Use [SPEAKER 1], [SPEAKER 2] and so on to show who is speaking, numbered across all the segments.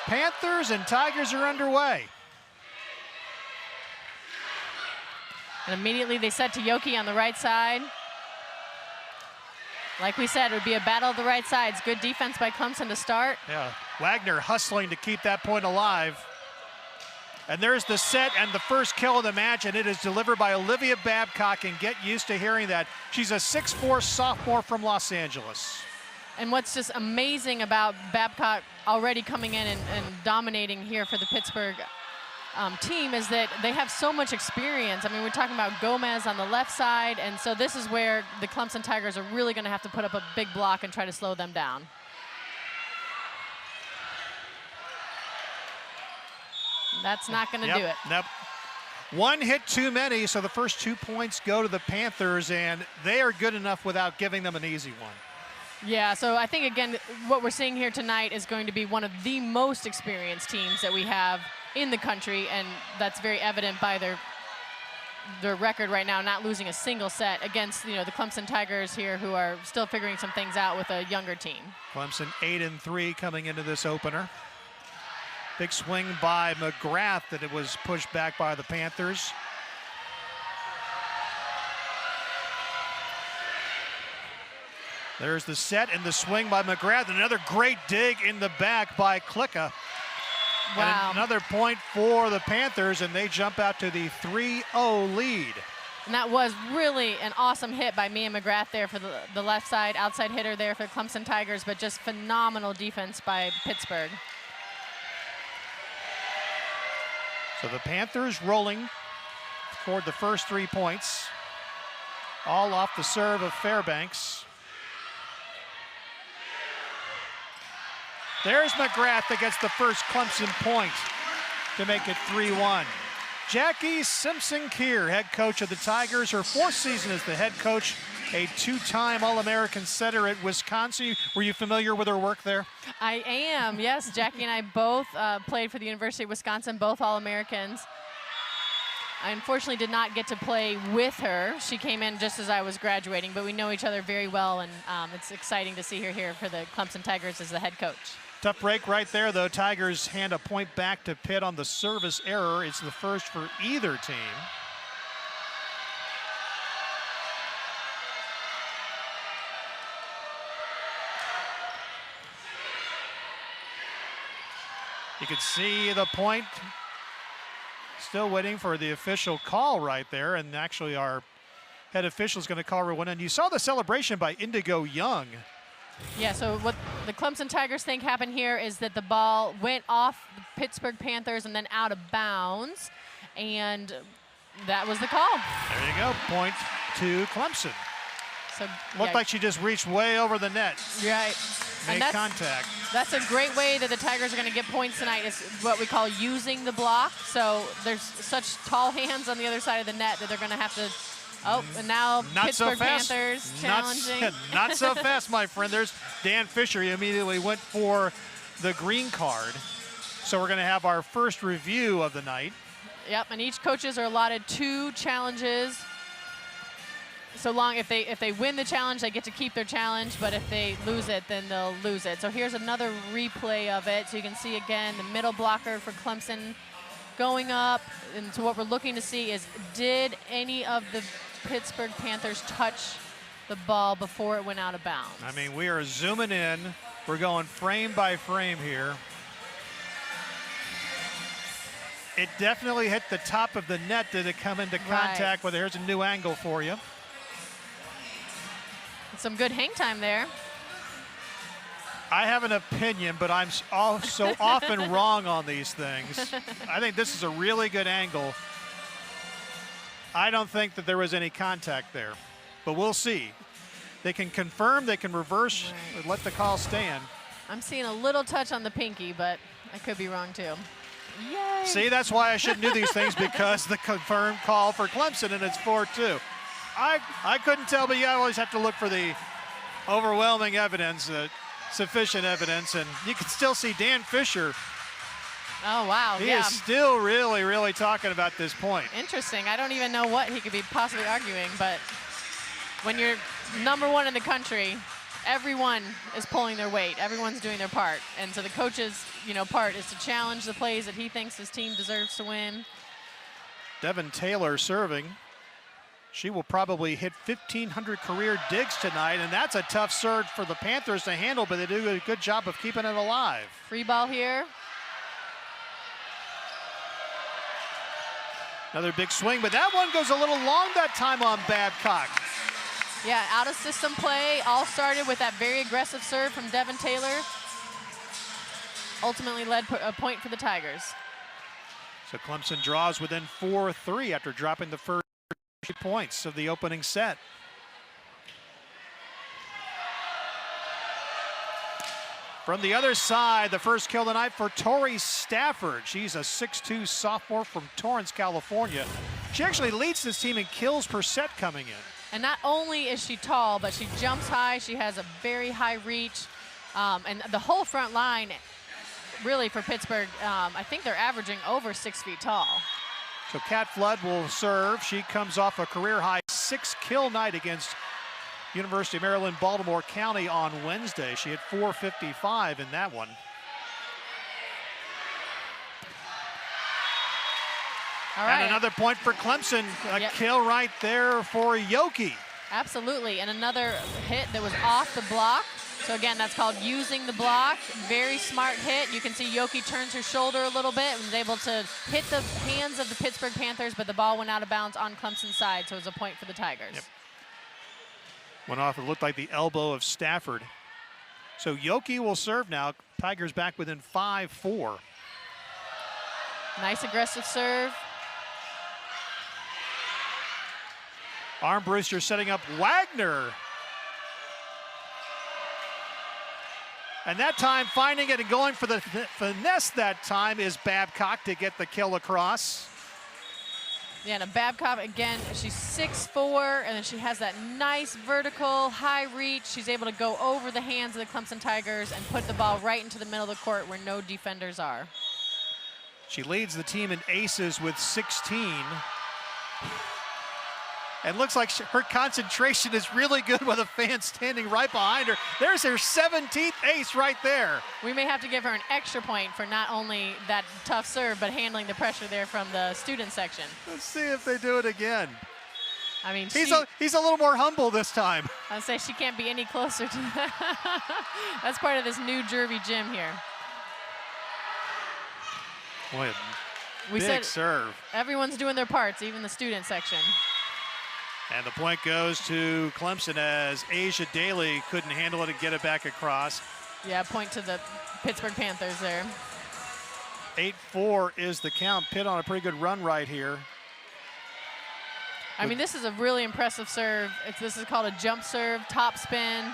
[SPEAKER 1] Panthers and Tigers are underway.
[SPEAKER 2] And immediately they set to Yoki on the right side. Like we said, it would be a battle of the right sides. Good defense by Clemson to start.
[SPEAKER 1] Yeah, Wagner hustling to keep that point alive. And there's the set and the first kill of the match, and it is delivered by Olivia Babcock, and get used to hearing that. She's a 6'4" sophomore from Los Angeles.
[SPEAKER 2] And what's just amazing about Babcock already coming in and dominating here for the Pittsburgh team is that they have so much experience. I mean, we're talking about Gomez on the left side, and so this is where the Clemson Tigers are really going to have to put up a big block and try to slow them down. That's not going to do it.
[SPEAKER 1] Nope. One hit too many, so the first 2 points go to the Panthers, and they are good enough without giving them an easy one.
[SPEAKER 2] Yeah, so I think, again, what we're seeing here tonight is going to be one of the most experienced teams that we have in the country, and that's very evident by their record right now, not losing a single set against, the Clemson Tigers here, who are still figuring some things out with a younger team.
[SPEAKER 1] Clemson 8-3 coming into this opener. Big swing by McGrath, that it was pushed back by the Panthers. There's the set and the swing by McGrath. Another great dig in the back by Klicka.
[SPEAKER 2] Wow.
[SPEAKER 1] And another point for the Panthers, and they jump out to the 3-0 lead.
[SPEAKER 2] And that was really an awesome hit by Mia McGrath there for the left side, outside hitter there for the Clemson Tigers, but just phenomenal defense by Pittsburgh.
[SPEAKER 1] So the Panthers rolling toward the first 3 points, all off the serve of Fairbanks. There's McGrath that gets the first Clemson point to make it 3-1. Jackie Simpson-Keir, head coach of the Tigers, her 4th season as the head coach, a 2-time All-American setter at Wisconsin. Were you familiar with her work there?
[SPEAKER 2] I am, yes. Jackie and I both played for the University of Wisconsin, both All-Americans. I unfortunately did not get to play with her. She came in just as I was graduating, but we know each other very well, and it's exciting to see her here for the Clemson Tigers as the head coach.
[SPEAKER 1] Tough break right there, though. Tigers hand a point back to Pitt on the service error. It's the first for either team. You can see the point. Still waiting for the official call right there, and actually our head official is going to call her one. And you saw the celebration by Indigo Young.
[SPEAKER 2] Yeah, so what the Clemson Tigers think happened here is that the ball went off the Pittsburgh Panthers and then out of bounds, and that was the call.
[SPEAKER 1] There you go, point to Clemson.
[SPEAKER 2] So
[SPEAKER 1] looked like she just reached way over the net.
[SPEAKER 2] Right.
[SPEAKER 1] Make contact.
[SPEAKER 2] That's a great way that the Tigers are going to get points tonight, is what we call using the block. So there's such tall hands on the other side of the net that they're going to have to. Oh, and now Pittsburgh Panthers challenging.
[SPEAKER 1] Not so fast, my friend. There's Dan Fisher. He immediately went for the green card. So we're going to have our first review of the night.
[SPEAKER 2] Yep, and each coaches are allotted 2 challenges. So long, if they win the challenge, they get to keep their challenge, but if they lose it, then they'll lose it. So here's another replay of it. So you can see again the middle blocker for Clemson going up. And so what we're looking to see is, did any of the Pittsburgh Panthers touch the ball before it went out of bounds?
[SPEAKER 1] I mean, we are zooming in. We're going frame by frame here. It definitely hit the top of the net. Did it come into contact with it? Here's a new angle for you.
[SPEAKER 2] Some good hang time there.
[SPEAKER 1] I have an opinion, but I'm so often wrong on these things. I think this is a really good angle. I don't think that there was any contact there, but we'll see. They can confirm, they can reverse, or let the call stand.
[SPEAKER 2] I'm seeing a little touch on the pinky, but I could be wrong too. Yay.
[SPEAKER 1] See, that's why I shouldn't do these things, because the confirmed call for Clemson, and it's 4-2. I couldn't tell, but you always have to look for the overwhelming evidence, sufficient evidence, and you can still see Dan Fisher.
[SPEAKER 2] Oh, wow.
[SPEAKER 1] He is still really, really talking about this point.
[SPEAKER 2] Interesting. I don't even know what he could be possibly arguing, but when you're #1 in the country, everyone is pulling their weight. Everyone's doing their part. And so the coach's, part is to challenge the plays that he thinks his team deserves to win.
[SPEAKER 1] Devin Taylor serving. She will probably hit 1,500 career digs tonight, and that's a tough serve for the Panthers to handle, but they do a good job of keeping it alive.
[SPEAKER 2] Free ball here.
[SPEAKER 1] Another big swing, but that one goes a little long that time on Babcock.
[SPEAKER 2] Yeah, out of system play. All started with that very aggressive serve from Devin Taylor. Ultimately led a point for the Tigers.
[SPEAKER 1] So Clemson draws within 4-3 after dropping the first 3 points of the opening set. From the other side, the first kill tonight for Tori Stafford. She's a 6'2" sophomore from Torrance, California. She actually leads this team in kills per set coming in.
[SPEAKER 2] And not only is she tall, but she jumps high. She has a very high reach. And the whole front line, really for Pittsburgh, I think they're averaging over 6 feet tall.
[SPEAKER 1] So Kat Flood will serve. She comes off a career-high 6-kill night against University of Maryland, Baltimore County on Wednesday. She hit .455 in that one.
[SPEAKER 2] All right.
[SPEAKER 1] And another point for Clemson. A kill right there for Yoki.
[SPEAKER 2] Absolutely, and another hit that was off the block. So again, that's called using the block. Very smart hit. You can see Yoki turns her shoulder a little bit and was able to hit the hands of the Pittsburgh Panthers, but the ball went out of bounds on Clemson's side, so it was a point for the Tigers.
[SPEAKER 1] Yep. Went off, it looked like the elbow of Stafford. So Yoki will serve now. Tigers back within 5-4.
[SPEAKER 2] Nice aggressive serve.
[SPEAKER 1] Armbruster setting up Wagner. And that time finding it and going for the finesse that time is Babcock to get the kill across.
[SPEAKER 2] Yeah, and Babcock, again, she's 6'4", and then she has that nice vertical, high reach. She's able to go over the hands of the Clemson Tigers and put the ball right into the middle of the court where no defenders are.
[SPEAKER 1] She leads the team in aces with 16. And looks like her concentration is really good with a fan standing right behind her. There's her 17th ace right there.
[SPEAKER 2] We may have to give her an extra point for not only that tough serve, but handling the pressure there from the student section.
[SPEAKER 1] Let's see if they do it again.
[SPEAKER 2] I mean,
[SPEAKER 1] he's a little more humble this time.
[SPEAKER 2] I'd say she can't be any closer to that. That's part of this new Jervy gym here.
[SPEAKER 1] Boy,
[SPEAKER 2] we
[SPEAKER 1] big
[SPEAKER 2] said
[SPEAKER 1] serve.
[SPEAKER 2] Everyone's doing their parts, even the student section.
[SPEAKER 1] And the point goes to Clemson as Asia Daly couldn't handle it and get it back across.
[SPEAKER 2] Yeah, point to the Pittsburgh Panthers there.
[SPEAKER 1] 8-4 is the count. Pitt on a pretty good run right here.
[SPEAKER 2] I mean, this is a really impressive serve. This is called a jump serve, top spin.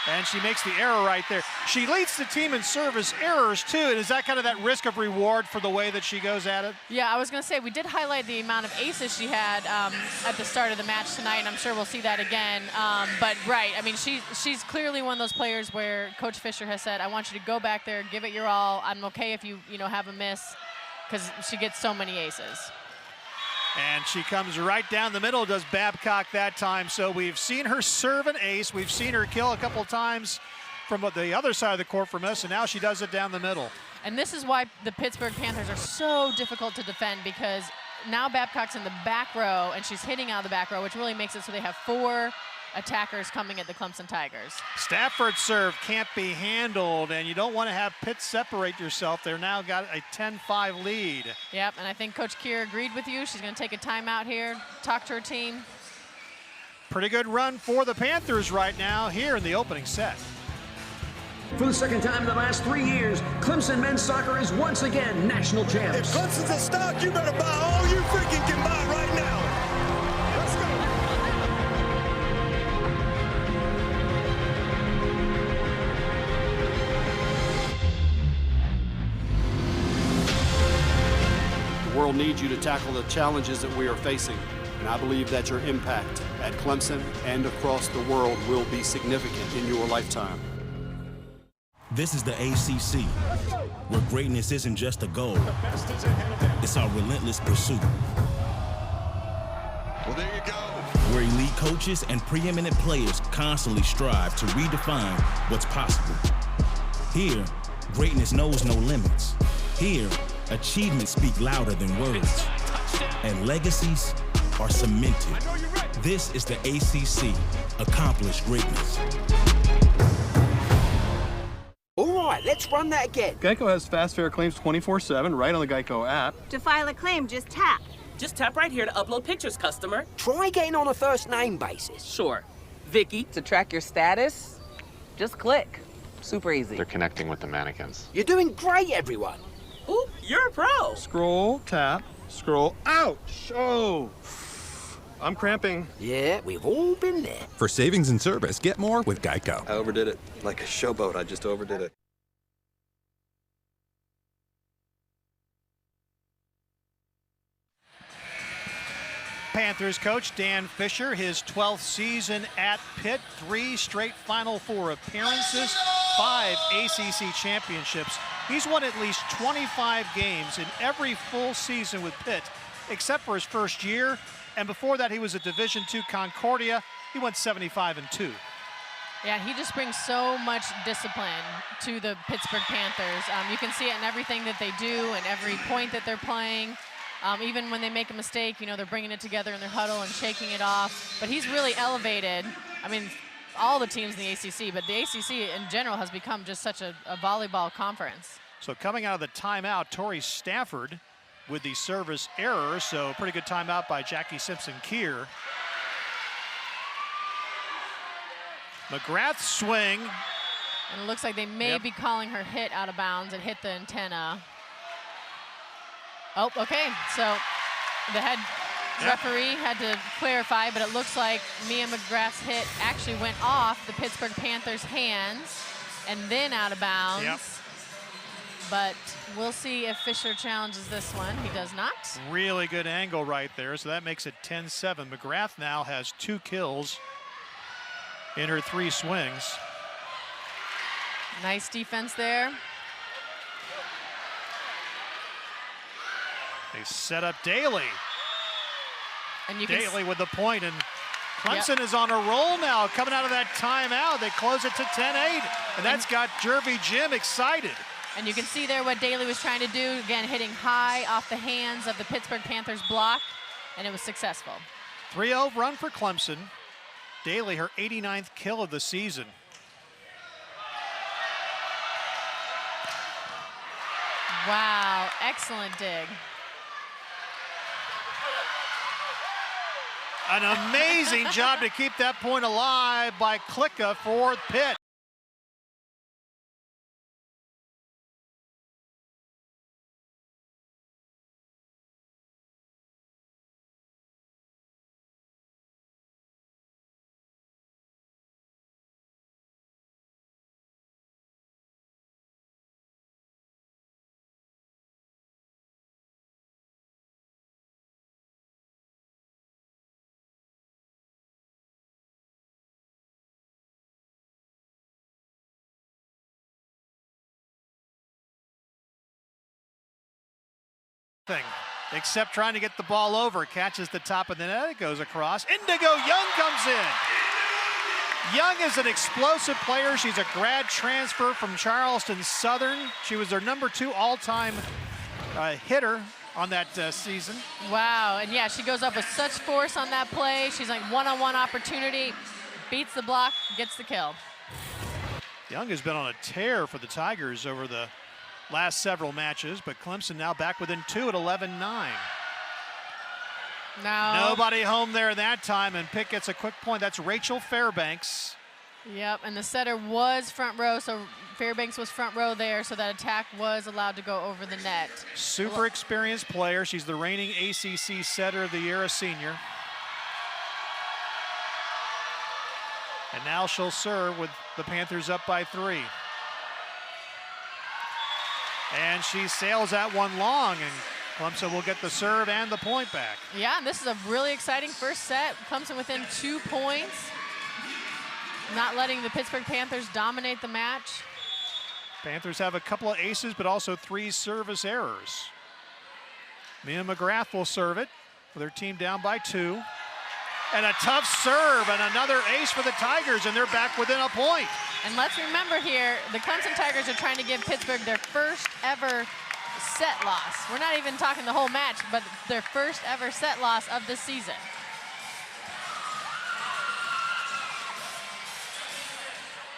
[SPEAKER 1] And she makes the error right there. She leads the team in service errors, too. And is that kind of that risk of reward for the way that she goes at it?
[SPEAKER 2] Yeah, I was going to say, we did highlight the amount of aces she had at the start of the match tonight, and I'm sure we'll see that again. But, right, I mean, she's clearly one of those players where Coach Fisher has said, I want you to go back there, give it your all. I'm okay if you have a miss, because she gets so many aces.
[SPEAKER 1] And she comes right down the middle, does Babcock that time. So we've seen her serve an ace. We've seen her kill a couple times from the other side of the court from us, and now she does it down the middle.
[SPEAKER 2] And this is why the Pittsburgh Panthers are so difficult to defend, because now Babcock's in the back row, and she's hitting out of the back row, which really makes it so they have 4 attackers coming at the Clemson Tigers.
[SPEAKER 1] Stafford's serve can't be handled, and you don't want to have Pitt separate yourself. They're now got a 10-5 lead. Yep,
[SPEAKER 2] and I think Coach Keir agreed with you. She's going to take a timeout here, talk to her team.
[SPEAKER 1] Pretty good run for the Panthers right now here in the opening set.
[SPEAKER 3] For the second time in the last 3 years, Clemson men's soccer is once again national champs.
[SPEAKER 4] If Clemson's a stock, you better buy all you freaking can buy right now. Let's go.
[SPEAKER 5] The world needs you to tackle the challenges that we are facing, and I believe that your impact at Clemson and across the world will be significant in your lifetime.
[SPEAKER 6] This is the ACC, where greatness isn't just a goal, it's our relentless pursuit.
[SPEAKER 4] Well, there you go.
[SPEAKER 6] where elite coaches and preeminent players constantly strive to redefine what's possible. Here, greatness knows no limits. Here, achievements speak louder than words, and legacies are cemented. This is the ACC, Accomplished Greatness.
[SPEAKER 7] All right, let's run that again.
[SPEAKER 8] Geico has fast fare claims 24/7 right on the Geico app.
[SPEAKER 9] To file a claim, just tap.
[SPEAKER 10] Just tap right here to upload pictures, customer.
[SPEAKER 7] Try getting on a first name basis.
[SPEAKER 10] Sure. Vicky.
[SPEAKER 11] To track your status, just click. Super easy.
[SPEAKER 12] They're connecting with the mannequins.
[SPEAKER 7] You're doing great, everyone.
[SPEAKER 10] Ooh, you're a pro.
[SPEAKER 8] Scroll, tap, scroll. Ouch! Oh! I'm cramping.
[SPEAKER 7] Yeah, we've all been there.
[SPEAKER 13] For savings and service, get more with Geico.
[SPEAKER 8] I overdid it. Like a showboat, I just overdid it.
[SPEAKER 1] Panthers coach Dan Fisher, his 12th season at Pitt, 3 straight Final Four appearances, 5 ACC championships. He's won at least 25 games in every full season with Pitt, except for his first year. And before that, he was at Division II Concordia. He went 75-2.
[SPEAKER 2] Yeah, he just brings so much discipline to the Pittsburgh Panthers. You can see it in everything that they do and every point that they're playing. Even when they make a mistake, you know, they're bringing it together in their huddle and shaking it off. But he's really elevated, I mean, all the teams in the ACC, but the ACC in general has become just such a volleyball conference.
[SPEAKER 1] So coming out of the timeout, Tori Stafford with the service error. So pretty good timeout by Jackie Simpson-Keir. McGrath swing.
[SPEAKER 2] And it looks like they may be calling her hit out of bounds and hit the antenna. Oh, okay, so the head referee had to clarify, but it looks like Mia McGrath's hit actually went off the Pittsburgh Panthers' hands and then out of bounds.
[SPEAKER 1] Yep.
[SPEAKER 2] But we'll see if Fisher challenges this one. He does not.
[SPEAKER 1] Really good angle right there, so that makes it 10-7. McGrath now has 2 kills in her 3 swings.
[SPEAKER 2] Nice defense there.
[SPEAKER 1] They set up Daly.
[SPEAKER 2] And you
[SPEAKER 1] Daly with the point, and Clemson is on a roll now. Coming out of that timeout, they close it to 10-8, and that's got Jervy Jim excited.
[SPEAKER 2] And you can see there what Daly was trying to do. Again, hitting high off the hands of the Pittsburgh Panthers block, and it was successful.
[SPEAKER 1] 3-0 run for Clemson. Daly, her 89th kill of the season.
[SPEAKER 2] Wow, excellent dig.
[SPEAKER 1] An amazing job to keep that point alive by Klicka for Pitt. Except trying to get the ball over. Catches the top of the net, it goes across. Indigo Young comes in. Young is an explosive player. She's a grad transfer from Charleston Southern. She was their #2 all-time hitter on that season.
[SPEAKER 2] Wow, and yeah, she goes up with such force on that play. She's like one-on-one opportunity, beats the block, gets the kill.
[SPEAKER 1] Young has been on a tear for the Tigers over the last several matches, but Clemson now back within 2 at 11-9.
[SPEAKER 2] Now
[SPEAKER 1] nobody home there that time, and Pitt gets a quick point. That's Rachel Fairbanks.
[SPEAKER 2] Yep, and the setter was front row, so Fairbanks was front row there, so that attack was allowed to go over the net.
[SPEAKER 1] Super experienced player. She's the reigning ACC setter of the year, a senior. And now she'll serve with the Panthers up by 3. And she sails that one long, and Clemson will get the serve and the point back.
[SPEAKER 2] Yeah, and this is a really exciting first set. Clemson within 2 points. Not letting the Pittsburgh Panthers dominate the match.
[SPEAKER 1] Panthers have a couple of aces, but also 3 service errors. Mia McGrath will serve it with her team down by 2. And a tough serve and another ace for the Tigers, and they're back within a point.
[SPEAKER 2] And let's remember here, the Clemson Tigers are trying to give Pittsburgh their first ever set loss. We're not even talking the whole match, but their first ever set loss of the season.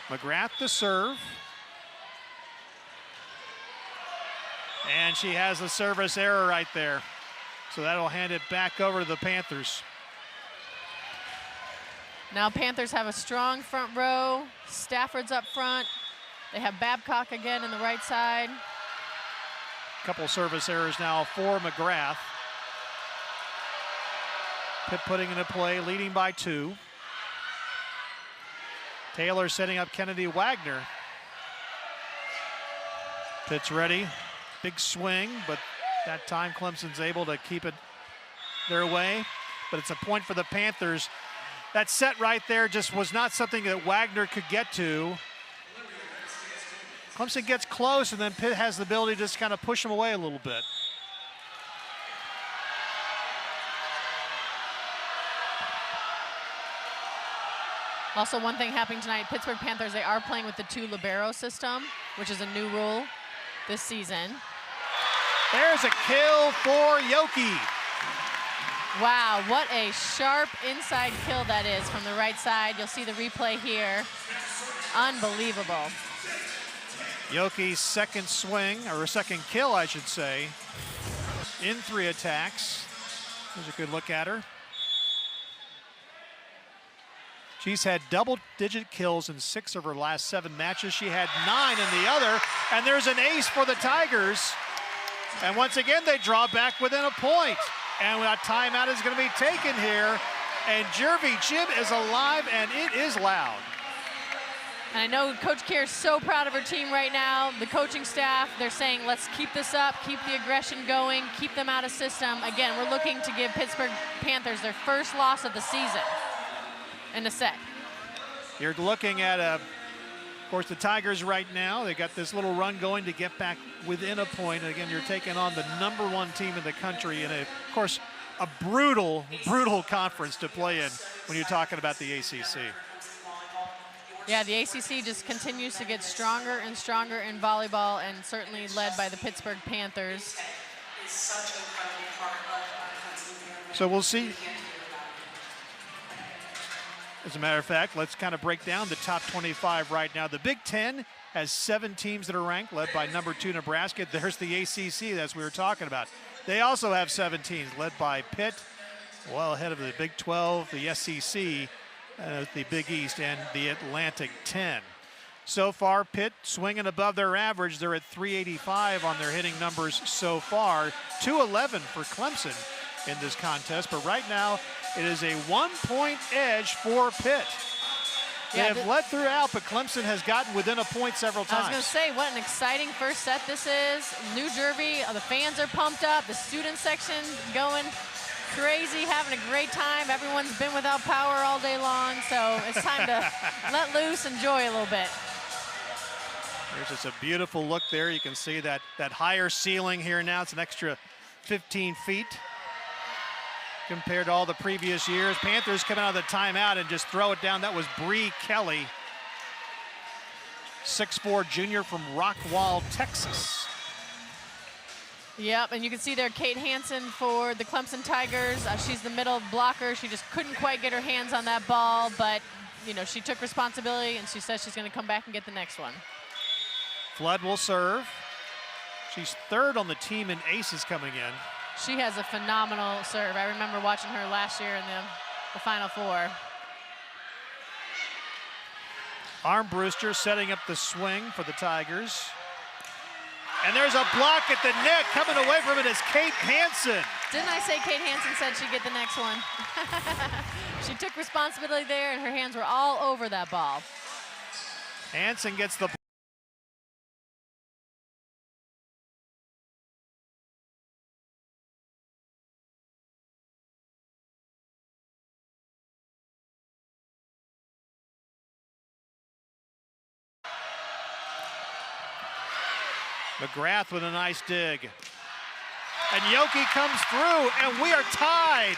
[SPEAKER 1] McGrath to serve. And she has a service error right there. So that'll hand it back over to the Panthers.
[SPEAKER 2] Now Panthers have a strong front row. Stafford's up front. They have Babcock again in the right side.
[SPEAKER 1] Couple service errors now for McGrath. Pitt putting into play, leading by 2. Taylor setting up Kennedy Wagner. Pitt's ready. Big swing, but that time Clemson's able to keep it their way. But it's a point for the Panthers. That set right there just was not something that Wagner could get to. Clemson gets close, and then Pitt has the ability to just kind of push them away a little bit.
[SPEAKER 2] Also, one thing happening tonight, Pittsburgh Panthers, they are playing with the 2 libero system, which is a new rule this season.
[SPEAKER 1] There's a kill for Yoki.
[SPEAKER 2] Wow, what a sharp inside kill that is from the right side. You'll see the replay here. Unbelievable.
[SPEAKER 1] Yoki's second swing, or second kill, I should say, in 3 attacks. There's a good look at her. She's had double-digit kills in 6 of her last 7 matches. She had 9 in the other, and there's an ace for the Tigers. And once again, they draw back within a point. And a timeout is going to be taken here. And Jervy Jim is alive, and it is loud.
[SPEAKER 2] And I know Coach Kerr is so proud of her team right now. The coaching staff, they're saying, let's keep this up, keep the aggression going, keep them out of system. Again, we're looking to give Pittsburgh Panthers their first loss of the season in a set.
[SPEAKER 1] You're looking at, of course, the Tigers right now. They got this little run going to get back within a point. And again, you're taking on the #1 team in the country, and of course, a brutal, brutal conference to play in when you're talking about the ACC.
[SPEAKER 2] Yeah, the ACC just continues to get stronger and stronger in volleyball, and certainly led by the Pittsburgh Panthers.
[SPEAKER 1] So we'll see. As a matter of fact, let's kind of break down the top 25 right now. The Big Ten has 7 teams that are ranked, led by #2 Nebraska. There's the ACC, as we were talking about. They also have 7 teams, led by Pitt, well ahead of the Big 12, the SEC, the Big East, and the Atlantic 10. So far, Pitt swinging above their average. They're at 385 on their hitting numbers so far. 211 for Clemson in this contest, but right now it is a 1-point edge for Pitt. They have led throughout, but Clemson has gotten within a point several times.
[SPEAKER 2] I was going to say, what an exciting first set this is. New Jersey, the fans are pumped up. The student section going crazy, having a great time. Everyone's been without power all day long, so it's time to let loose, enjoy a little bit.
[SPEAKER 1] There's just a beautiful look there. You can see that higher ceiling here now. It's an extra 15 feet compared to all the previous years. Panthers come out of the timeout and just throw it down. That was Bree Kelly, 6'4" junior from Rockwall, Texas.
[SPEAKER 2] Yep, and you can see there Kate Hansen for the Clemson Tigers. She's the middle blocker. She just couldn't quite get her hands on that ball, but you know, she took responsibility, and she says she's going to come back and get the next one.
[SPEAKER 1] Flood will serve. She's 3rd on the team in aces coming in.
[SPEAKER 2] She has a phenomenal serve. I remember watching her last year in the Final Four.
[SPEAKER 1] Armbruster setting up the swing for the Tigers. And there's a block at the net. Coming away from it is Kate Hansen.
[SPEAKER 2] Didn't I say Kate Hansen said she'd get the next one? She took responsibility there, and her hands were all over that ball.
[SPEAKER 1] Hansen gets the McGrath with a nice dig. And Yoki comes through, and we are tied.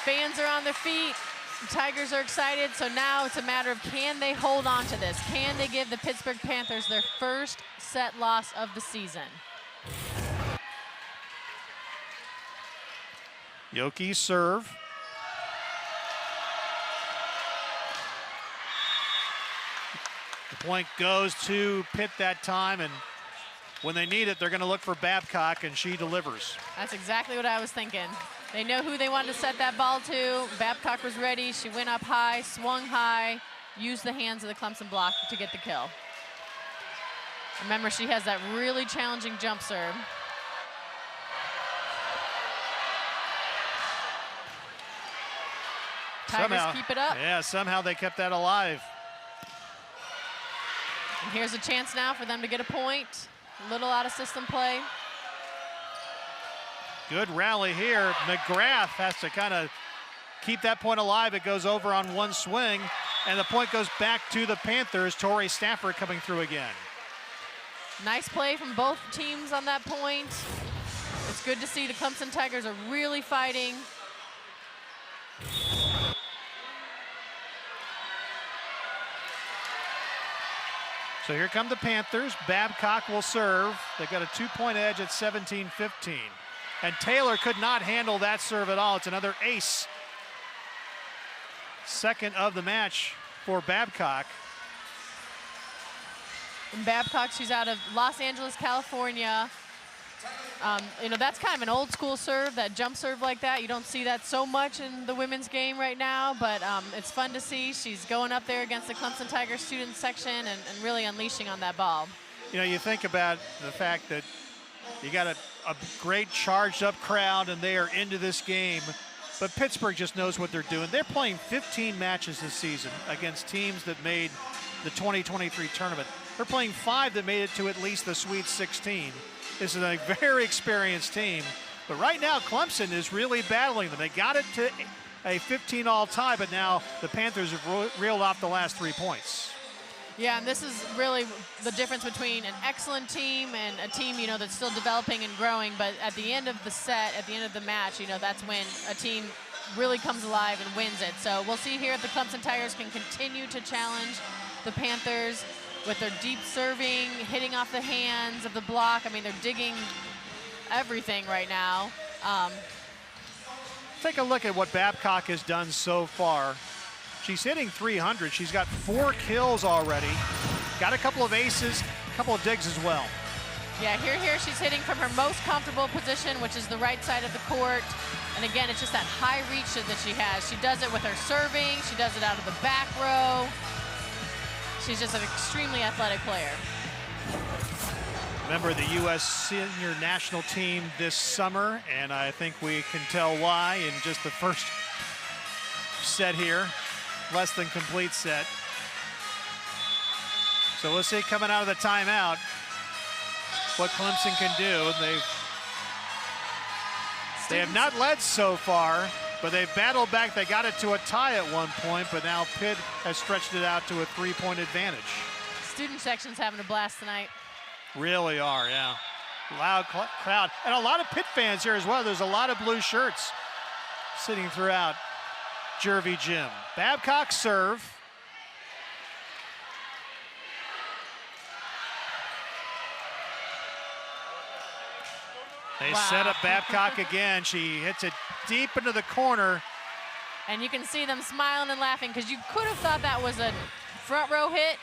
[SPEAKER 2] Fans are on their feet. The Tigers are excited, so now it's a matter of can they hold on to this? Can they give the Pittsburgh Panthers their first set loss of the season?
[SPEAKER 1] Yoki serve. The point goes to Pitt that time, and when they need it, they're going to look for Babcock, and she delivers.
[SPEAKER 2] That's exactly what I was thinking. They know who they wanted to set that ball to. Babcock was ready. She went up high, swung high, used the hands of the Clemson block to get the kill. Remember, she has that really challenging jump serve. Tigers keep it up.
[SPEAKER 1] Yeah, somehow they kept that alive.
[SPEAKER 2] And here's a chance now for them to get a point. A little out of system play.
[SPEAKER 1] Good rally here. McGrath has to kind of keep that point alive. It goes over on one swing, and the point goes back to the Panthers. Torrey Stafford coming through again.
[SPEAKER 2] Nice play from both teams on that point. It's good to see the Clemson Tigers are really fighting.
[SPEAKER 1] So here come the Panthers. Babcock will serve. They've got a 2-point edge at 17-15. And Taylor could not handle that serve at all. It's another ace. Second of the match for Babcock.
[SPEAKER 2] And Babcock, she's out of Los Angeles, California. You know, that's kind of an old school serve, that jump serve like that. You don't see that so much in the women's game right now, but it's fun to see. She's going up there against the Clemson Tigers student section and really unleashing on that ball.
[SPEAKER 1] You know, you think about the fact that you got a great charged up crowd and they are into this game, but Pittsburgh just knows what they're doing. They're playing 15 matches this season against teams that made the 2023 tournament. They're playing 5 that made it to at least the Sweet 16. This is a very experienced team, but right now Clemson is really battling them. They got it to a 15-all tie, but now the Panthers have reeled off the last 3 points.
[SPEAKER 2] Yeah, and this is really the difference between an excellent team and a team, you know, that's still developing and growing, but at the end of the set, at the end of the match, you know, that's when a team really comes alive and wins it. So we'll see here if the Clemson Tigers can continue to challenge the Panthers with their deep serving, hitting off the hands of the block. I mean, they're digging everything right now.
[SPEAKER 1] Take a look at what Babcock has done so far. She's hitting 300. She's got 4 kills already. Got a couple of aces, a couple of digs as well.
[SPEAKER 2] Yeah, here she's hitting from her most comfortable position, which is the right side of the court. And again, it's just that high reach that she has. She does it with her serving. She does it out of the back row. She's just an extremely athletic player.
[SPEAKER 1] Member of the U.S. senior national team this summer, and I think we can tell why in just the first set here. Less than complete set. So we'll see coming out of the timeout what Clemson can do. They have not led so far, but they've battled back. They got it to a tie at one point, but now Pitt has stretched it out to a 3-point advantage.
[SPEAKER 2] Student section's having a blast tonight.
[SPEAKER 1] Really are, yeah. Loud crowd. And a lot of Pitt fans here as well. There's a lot of blue shirts sitting throughout Jervey Gym. Babcock serve. They set up Babcock again. She hits it deep into the corner.
[SPEAKER 2] And you can see them smiling and laughing because you could have thought that was a front row hit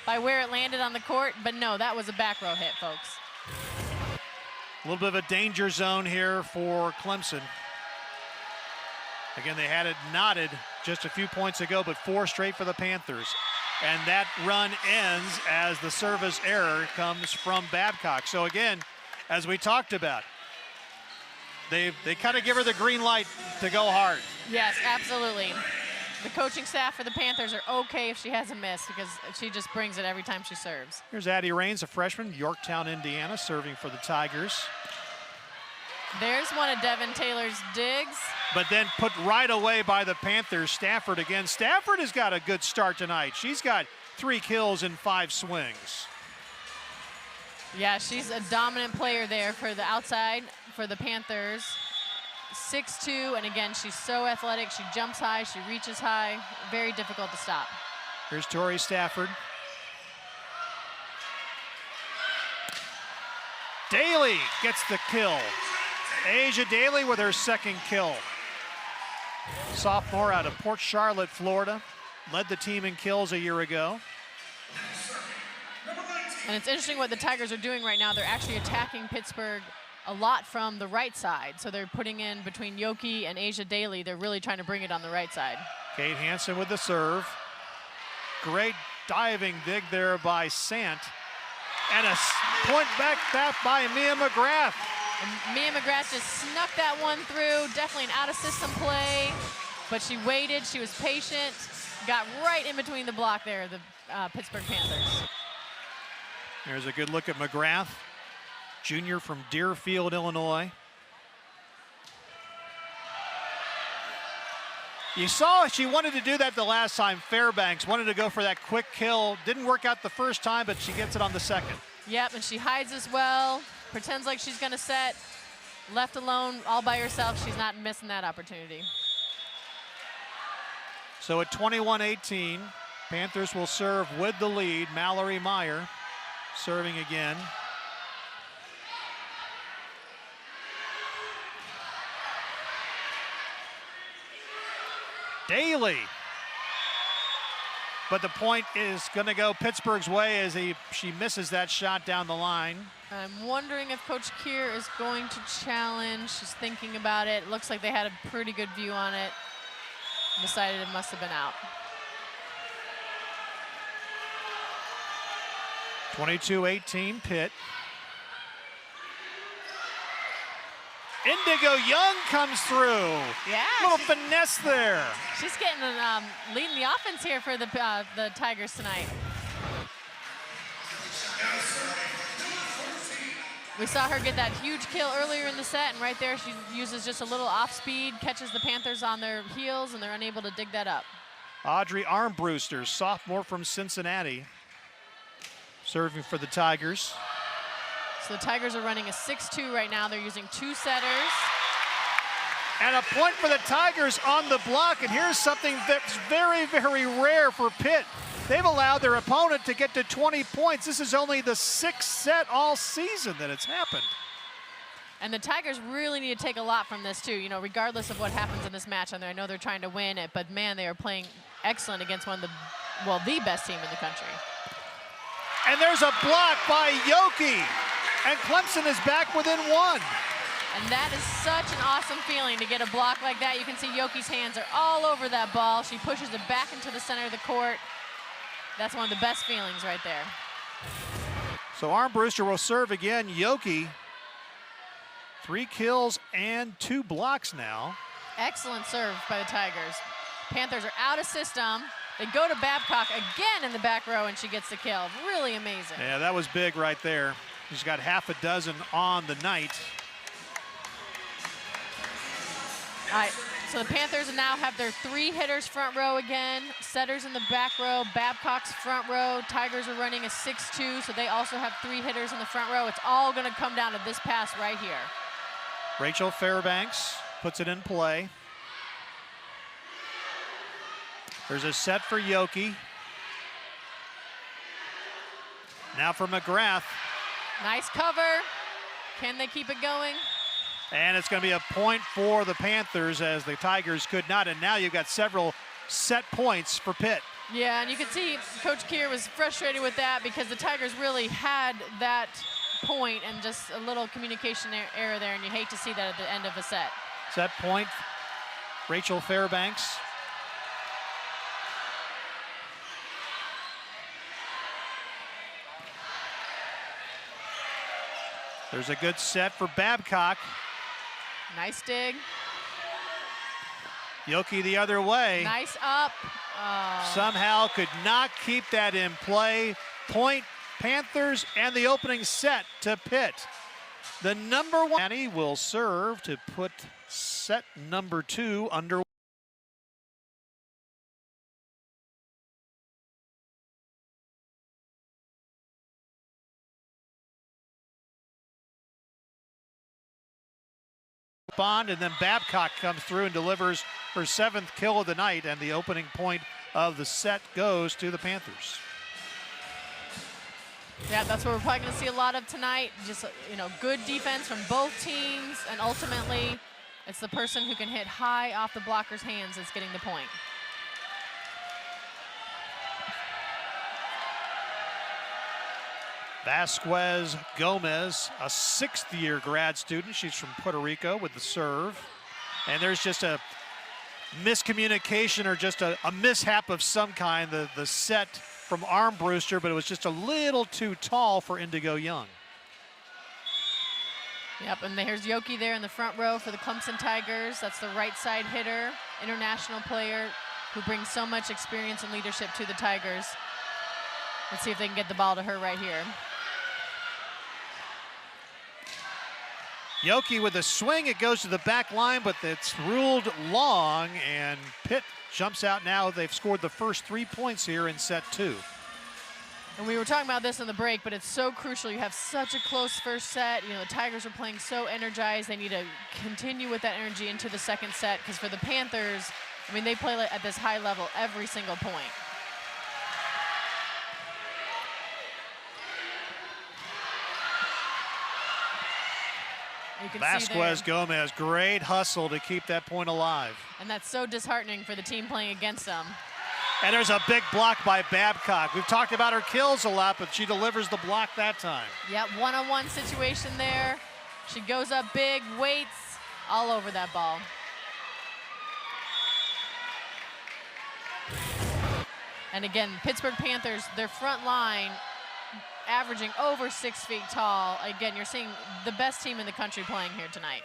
[SPEAKER 2] by where it landed on the court, but no, that was a back row hit, folks.
[SPEAKER 1] A little bit of a danger zone here for Clemson. Again, they had it knotted just a few points ago, but 4 straight for the Panthers. And that run ends as the service error comes from Babcock. So again, as we talked about, they kind of give her the green light to go hard.
[SPEAKER 2] Yes, absolutely. The coaching staff for the Panthers are okay if she has a miss because she just brings it every time she serves.
[SPEAKER 1] Here's Addie Raines, a freshman, Yorktown, Indiana, serving for the Tigers.
[SPEAKER 2] There's one of Devin Taylor's digs.
[SPEAKER 1] But then put right away by the Panthers. Stafford again. Stafford has got a good start tonight. She's got 3 kills in 5 swings.
[SPEAKER 2] Yeah, she's a dominant player there for the outside for the Panthers. 6'2", and again, she's so athletic. She jumps high, she reaches high. Very difficult to stop.
[SPEAKER 1] Here's Tori Stafford. Daly gets the kill. Asia Daly with her second kill. Sophomore out of Port Charlotte, Florida. Led the team in kills a year ago.
[SPEAKER 2] And it's interesting what the Tigers are doing right now. They're actually attacking Pittsburgh a lot from the right side. So they're putting in between Yoki and Asia Daly. They're really trying to bring it on the right side.
[SPEAKER 1] Kate Hansen with the serve. Great diving dig there by Sant. And a point back by Mia McGrath.
[SPEAKER 2] And Mia McGrath just snuck that one through. Definitely an out-of-system play. But she waited, she was patient. Got right in between the block there, the Pittsburgh Panthers.
[SPEAKER 1] There's a good look at McGrath, junior from Deerfield, Illinois. You saw she wanted to do that the last time. Fairbanks wanted to go for that quick kill. Didn't work out the first time, but she gets it on the second.
[SPEAKER 2] Yep, and she hides as well. Pretends like she's gonna set. Left alone, all by herself. She's not missing that opportunity.
[SPEAKER 1] So at 21-18, Panthers will serve with the lead. Mallory Meyer serving again. Daly. But the point is going to go Pittsburgh's way as she misses that shot down the line.
[SPEAKER 2] I'm wondering if Coach Keir is going to challenge. She's thinking about it. Looks like they had a pretty good view on it. Decided it must have been out.
[SPEAKER 1] 22-18 Pitt. Indigo Young comes through.
[SPEAKER 2] Yeah.
[SPEAKER 1] Little finesse there.
[SPEAKER 2] She's getting leading the offense here for the Tigers tonight. We saw her get that huge kill earlier in the set, and right there she uses just a little off speed, catches the Panthers on their heels, and they're unable to dig that up.
[SPEAKER 1] Audrey Armbruster, sophomore from Cincinnati, serving for the Tigers.
[SPEAKER 2] So the Tigers are running a 6-2 right now. They're using 2 setters.
[SPEAKER 1] And a point for the Tigers on the block, and here's something that's very, very rare for Pitt. They've allowed their opponent to get to 20 points. This is only the 6th set all season that it's happened.
[SPEAKER 2] And the Tigers really need to take a lot from this too, you know, regardless of what happens in this match. And I know they're trying to win it, but man, they are playing excellent against one of the, well, the best team in the country.
[SPEAKER 1] And there's a block by Yoki, and Clemson is back within 1.
[SPEAKER 2] And that is such an awesome feeling to get a block like that. You can see Yoki's hands are all over that ball. She pushes it back into the center of the court. That's one of the best feelings right there.
[SPEAKER 1] So Armbruster will serve again. Yoki, 3 kills and 2 blocks now.
[SPEAKER 2] Excellent serve by the Tigers. Panthers are out of system. They go to Babcock again in the back row, and she gets the kill. Really amazing.
[SPEAKER 1] Yeah, that was big right there. She's got half a dozen on the night.
[SPEAKER 2] All right, so the Panthers now have their 3 hitters front row again, setters in the back row, Babcock's front row. Tigers are running a 6-2, so they also have 3 hitters in the front row. It's all gonna come down to this pass right here.
[SPEAKER 1] Rachel Fairbanks puts it in play. There's a set for Yoki. Now for McGrath.
[SPEAKER 2] Nice cover. Can they keep it going?
[SPEAKER 1] And it's going to be a point for the Panthers as the Tigers could not. And now you've got several set points for Pitt.
[SPEAKER 2] Yeah, and you can see Coach Keir was frustrated with that because the Tigers really had that point and just a little communication error there, and you hate to see that at the end of a set.
[SPEAKER 1] Set point, Rachel Fairbanks. There's a good set for Babcock.
[SPEAKER 2] Nice dig.
[SPEAKER 1] Yoki the other way.
[SPEAKER 2] Nice up. Oh.
[SPEAKER 1] Somehow could not keep that in play. Point Panthers and the opening set to Pitt. The number 1 Annie will serve to put set number 2 under. respond, and then Babcock comes through and delivers her 7th kill of the night, and the opening point of the set goes to the Panthers.
[SPEAKER 2] Yeah, that's what we're probably going to see a lot of tonight. Just, good defense from both teams, and ultimately, it's the person who can hit high off the blocker's hands that's getting the point.
[SPEAKER 1] Vasquez Gomez, a 6th-year grad student. She's from Puerto Rico with the serve. And there's just a miscommunication or just a mishap of some kind. The set from Armbruster, but it was just a little too tall for Indigo Young.
[SPEAKER 2] Yep, and here's Yoki there in the front row for the Clemson Tigers. That's the right side hitter, international player who brings so much experience and leadership to the Tigers. Let's see if they can get the ball to her right here.
[SPEAKER 1] Yoki with a swing, it goes to the back line, but it's ruled long, and Pitt jumps out now. They've scored the first 3 points here in set 2.
[SPEAKER 2] And we were talking about this in the break, but it's so crucial. You have such a close first set. The Tigers are playing so energized. They need to continue with that energy into the second set, because for the Panthers, they play at this high level every single point.
[SPEAKER 1] Vasquez Gomez, great hustle to keep that point alive.
[SPEAKER 2] And that's so disheartening for the team playing against them.
[SPEAKER 1] And there's a big block by Babcock. We've talked about her kills a lot, but she delivers the block that time.
[SPEAKER 2] Yep, one-on-one situation there. She goes up big, waits, all over that ball. And again, Pittsburgh Panthers, their front line averaging over 6 feet tall. Again, you're seeing the best team in the country playing here tonight.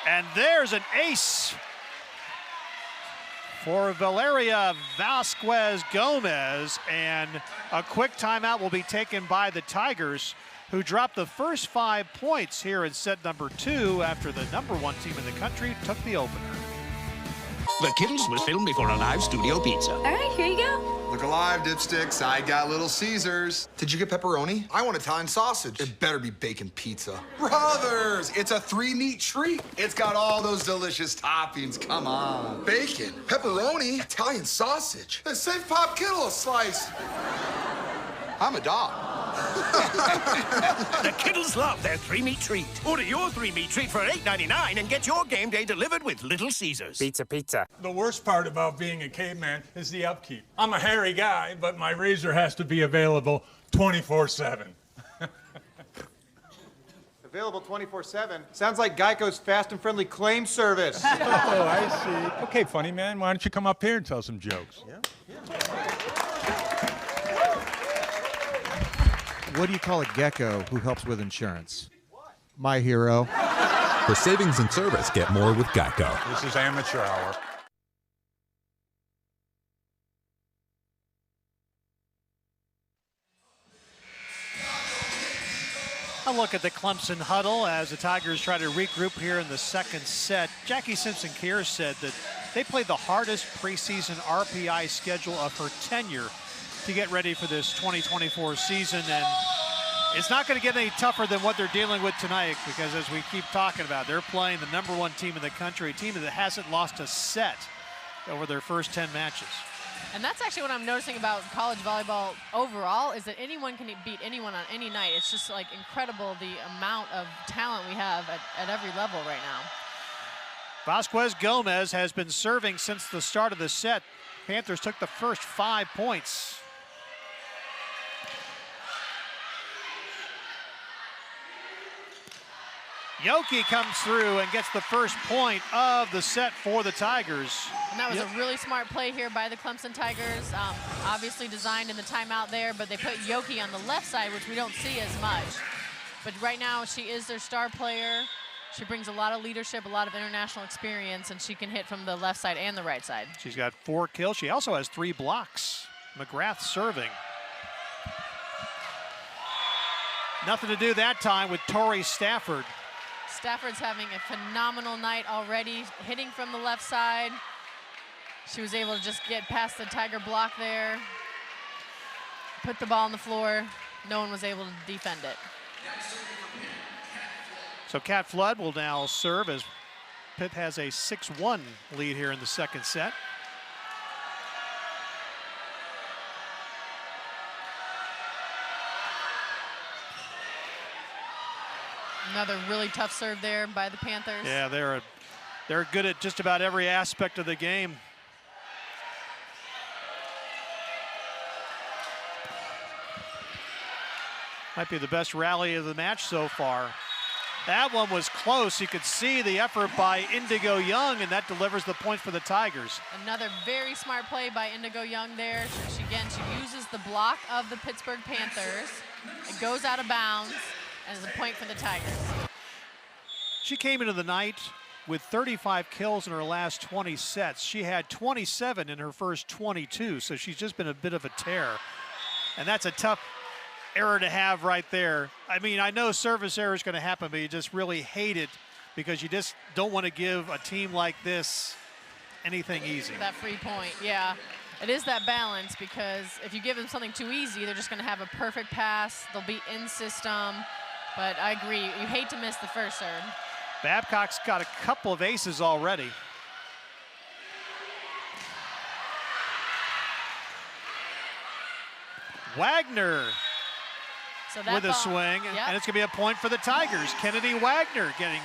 [SPEAKER 1] And there's an ace for Valeria Vasquez Gomez, and a quick timeout will be taken by the Tigers, who dropped the first 5 points here in set number 2 after the #1 team in the country took the opener.
[SPEAKER 12] The Kittles was filmed before a live studio pizza.
[SPEAKER 9] All right, here you go.
[SPEAKER 14] Look alive, dipsticks. I got Little Caesars. Did you get pepperoni? I want Italian sausage. It better be bacon pizza. Brothers, it's a 3-meat treat. It's got all those delicious toppings. Come on. Bacon, pepperoni, Italian sausage. Then save Pop Kittle a slice. I'm a dog.
[SPEAKER 12] The Kittles love their 3-meat treat. Order your 3-meat treat for $8.99 and get your game day delivered with Little Caesars.
[SPEAKER 15] Pizza.
[SPEAKER 16] The worst part about being a caveman is the upkeep. I'm a hairy guy, but my razor has to be available 24/7.
[SPEAKER 17] Available 24/7? Sounds like Geico's fast and friendly claim service.
[SPEAKER 16] Oh, I see. Okay, funny man, why don't you come up here and tell some jokes?
[SPEAKER 17] Yeah.
[SPEAKER 18] What do you call a gecko who helps with insurance? My hero.
[SPEAKER 13] For savings and service, get more with Geico.
[SPEAKER 16] This is amateur hour.
[SPEAKER 1] A look at the Clemson huddle as the Tigers try to regroup here in the second set. Jackie Simpson-Kear said that they played the hardest preseason RPI schedule of her tenure to get ready for this 2024 season, and it's not going to get any tougher than what they're dealing with tonight, because as we keep talking about, they're playing the #1 team in the country, a team that hasn't lost a set over their first 10 matches.
[SPEAKER 2] And that's actually what I'm noticing about college volleyball overall, is that anyone can beat anyone on any night. It's just like incredible the amount of talent we have at every level right now.
[SPEAKER 1] Vasquez Gomez has been serving since the start of the set. Panthers took the first 5 points. Yoki comes through and gets the first point of the set for the Tigers.
[SPEAKER 2] And that was a really smart play here by the Clemson Tigers. Obviously designed in the timeout there, but they put Yoki on the left side, which we don't see as much. But right now, she is their star player. She brings a lot of leadership, a lot of international experience, and she can hit from the left side and the right side.
[SPEAKER 1] She's got 4 kills. She also has 3 blocks. McGrath serving. Nothing to do that time with Tori Stafford.
[SPEAKER 2] Stafford's having a phenomenal night already, hitting from the left side. She was able to just get past the Tiger block there, put the ball on the floor. No one was able to defend it.
[SPEAKER 1] So Kat Flood will now serve as Pitt has a 6-1 lead here in the second set.
[SPEAKER 2] Another really tough serve there by the Panthers.
[SPEAKER 1] Yeah, they're good at just about every aspect of the game. Might be the best rally of the match so far. That one was close. You could see the effort by Indigo Young, and that delivers the point for the Tigers.
[SPEAKER 2] Another very smart play by Indigo Young there. She uses the block of the Pittsburgh Panthers. It goes out of bounds, and is a point for the Tigers.
[SPEAKER 1] She came into the night with 35 kills in her last 20 sets. She had 27 in her first 22, so she's just been a bit of a tear. And that's a tough error to have right there. I mean, I know service error is going to happen, but you just really hate it because you just don't want to give a team like this anything easy.
[SPEAKER 2] That free point, yeah. It is that balance, because if you give them something too easy, they're just going to have a perfect pass. They'll be in system. But I agree, you hate to miss the first serve.
[SPEAKER 1] Babcock's got a couple of aces already. Wagner with a swing, and it's going to be a point for the Tigers. Kennedy Wagner getting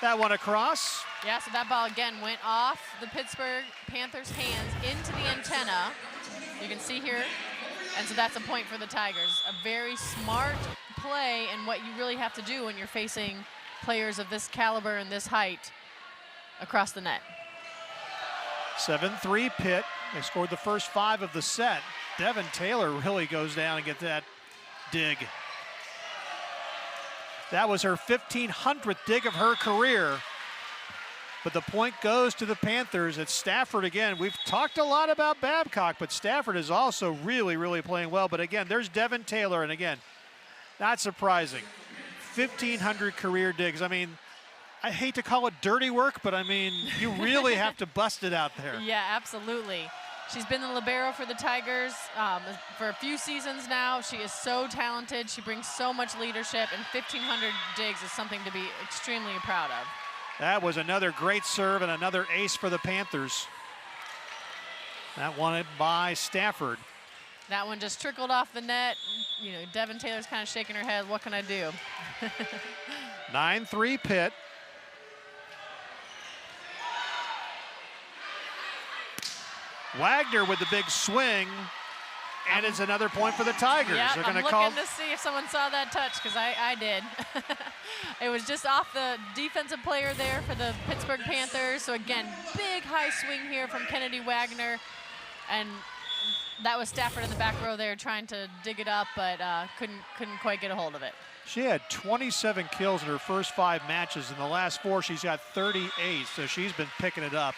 [SPEAKER 1] that one across.
[SPEAKER 2] Yeah, so that ball again went off the Pittsburgh Panthers' hands into the antenna. You can see here, and so that's a point for the Tigers. A very smart play, and what you really have to do when you're facing players of this caliber and this height across the net.
[SPEAKER 1] 7-3 Pitt. They scored the first 5 of the set. Devin Taylor really goes down and gets that dig. That was her 1,500th dig of her career. But the point goes to the Panthers. It's Stafford again. We've talked a lot about Babcock, but Stafford is also really, really playing well. But again, there's Devin Taylor, and again, not surprising. 1,500 career digs. I mean, I hate to call it dirty work, but I mean, you really have to bust it out there.
[SPEAKER 2] Yeah, absolutely. She's been the libero for the Tigers for a few seasons now. She is so talented. She brings so much leadership, and 1,500 digs is something to be extremely proud of.
[SPEAKER 1] That was another great serve and another ace for the Panthers. That won it by Stafford.
[SPEAKER 2] That one just trickled off the net. You know, Devin Taylor's kind of shaking her head. What can I do?
[SPEAKER 1] 9-3 Pitt. Wagner with the big swing, and it's another point for the Tigers.
[SPEAKER 2] Yep,
[SPEAKER 1] They're
[SPEAKER 2] I'm
[SPEAKER 1] going
[SPEAKER 2] looking to see if someone saw that touch, because I did. It was just off the defensive player there for the Pittsburgh Panthers. So again, big high swing here from Kennedy Wagner, and that was Stafford in the back row there trying to dig it up, but couldn't quite get a hold of it.
[SPEAKER 1] She had 27 kills in her first 5 matches. In the last 4, she's got 38, so she's been picking it up.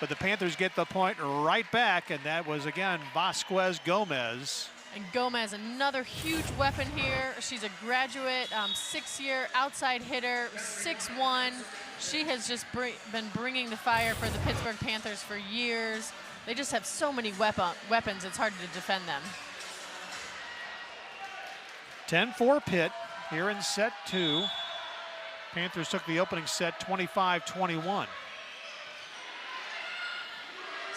[SPEAKER 1] But the Panthers get the point right back, and that was, again, Vasquez Gomez.
[SPEAKER 2] And Gomez, another huge weapon here. She's a graduate, 6-year outside hitter, 6'1". She has just been bringing the fire for the Pittsburgh Panthers for years. They just have so many weapons, it's hard to defend them.
[SPEAKER 1] 10-4 Pitt here in set 2. Panthers took the opening set 25-21.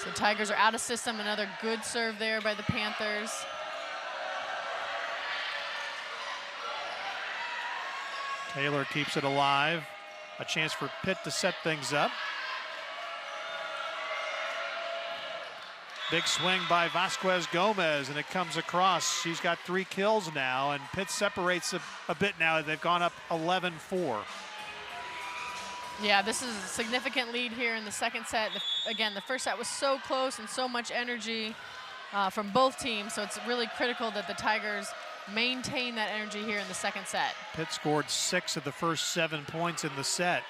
[SPEAKER 2] So Tigers are out of system. Another good serve there by the Panthers.
[SPEAKER 1] Taylor keeps it alive. A chance for Pitt to set things up. Big swing by Vasquez Gomez, and it comes across. She's got 3 kills now, and Pitt separates a bit now. They've gone up 11-4.
[SPEAKER 2] Yeah, this is a significant lead here in the second set. Again, the first set was so close and so much energy from both teams, so it's really critical that the Tigers maintain that energy here in the second set.
[SPEAKER 1] Pitt scored 6 of the first 7 points in the set.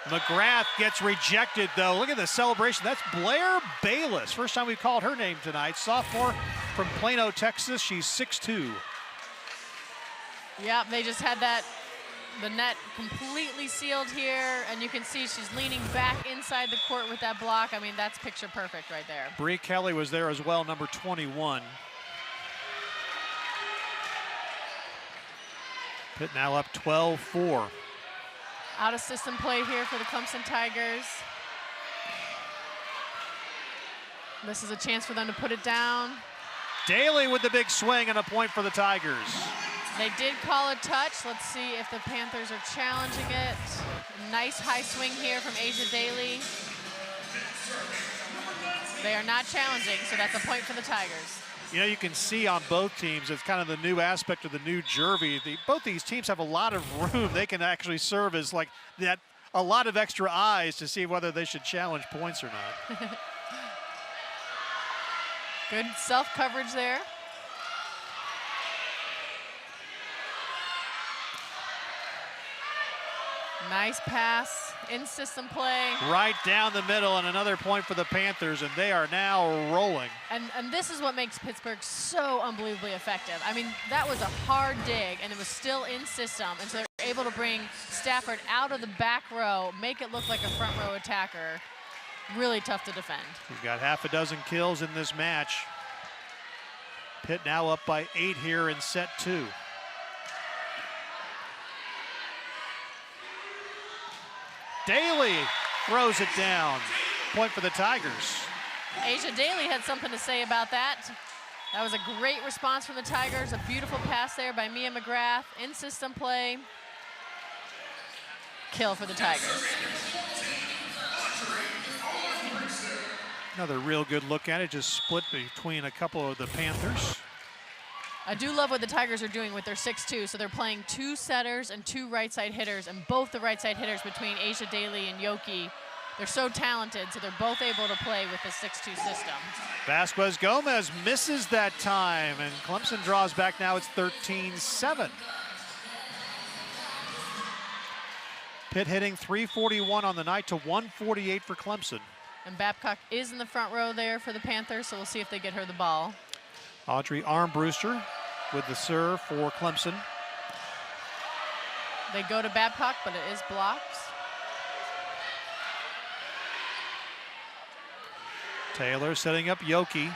[SPEAKER 1] McGrath gets rejected, though. Look at the celebration. That's Blair Bayless. First time we've called her name tonight. Sophomore from Plano, Texas. She's 6'2".
[SPEAKER 2] Yep, they just had the net completely sealed here, and you can see she's leaning back inside the court with that block. I mean, that's picture perfect right there.
[SPEAKER 1] Bree Kelly was there as well, number 21. Pitt now up 12-4.
[SPEAKER 2] Out of system play here for the Clemson Tigers. This is a chance for them to put it down.
[SPEAKER 1] Daly with the big swing and a point for the Tigers.
[SPEAKER 2] They did call a touch. Let's see if the Panthers are challenging it. Nice high swing here from Asia Daly. They are not challenging, so that's a point for the Tigers.
[SPEAKER 1] You know, you can see on both teams, it's kind of the new aspect of the new jersey. Both these teams have a lot of room. They can actually serve as like that, a lot of extra eyes to see whether they should challenge points or not.
[SPEAKER 2] Good self-coverage there. Nice pass, in system play.
[SPEAKER 1] Right down the middle, and another point for the Panthers, and they are now rolling.
[SPEAKER 2] And this is what makes Pittsburgh so unbelievably effective. I mean, that was a hard dig, and it was still in system, and so they're able to bring Stafford out of the back row, make it look like a front row attacker. Really tough to defend.
[SPEAKER 1] We've got half a dozen kills in this match. Pitt now up by 8 here in set 2. Daly throws it down. Point for the Tigers.
[SPEAKER 2] Asia Daly had something to say about that. That was a great response from the Tigers. A beautiful pass there by Mia McGrath. In system play. Kill for the Tigers.
[SPEAKER 1] Another real good look at it, just split between a couple of the Panthers.
[SPEAKER 2] I do love what the Tigers are doing with their 6-2. So they're playing 2 setters and 2 right side hitters, and both the right side hitters between Asia Daly and Yoki, they're so talented, so they're both able to play with the 6-2 system.
[SPEAKER 1] Vasquez Gomez misses that time, and Clemson draws back now. It's 13-7. Pitt hitting .341 on the night to .148 for Clemson.
[SPEAKER 2] And Babcock is in the front row there for the Panthers, so we'll see if they get her the ball.
[SPEAKER 1] Audrey Armbruster with the serve for Clemson.
[SPEAKER 2] They go to Babcock, but it is blocked.
[SPEAKER 1] Taylor setting up Yoki.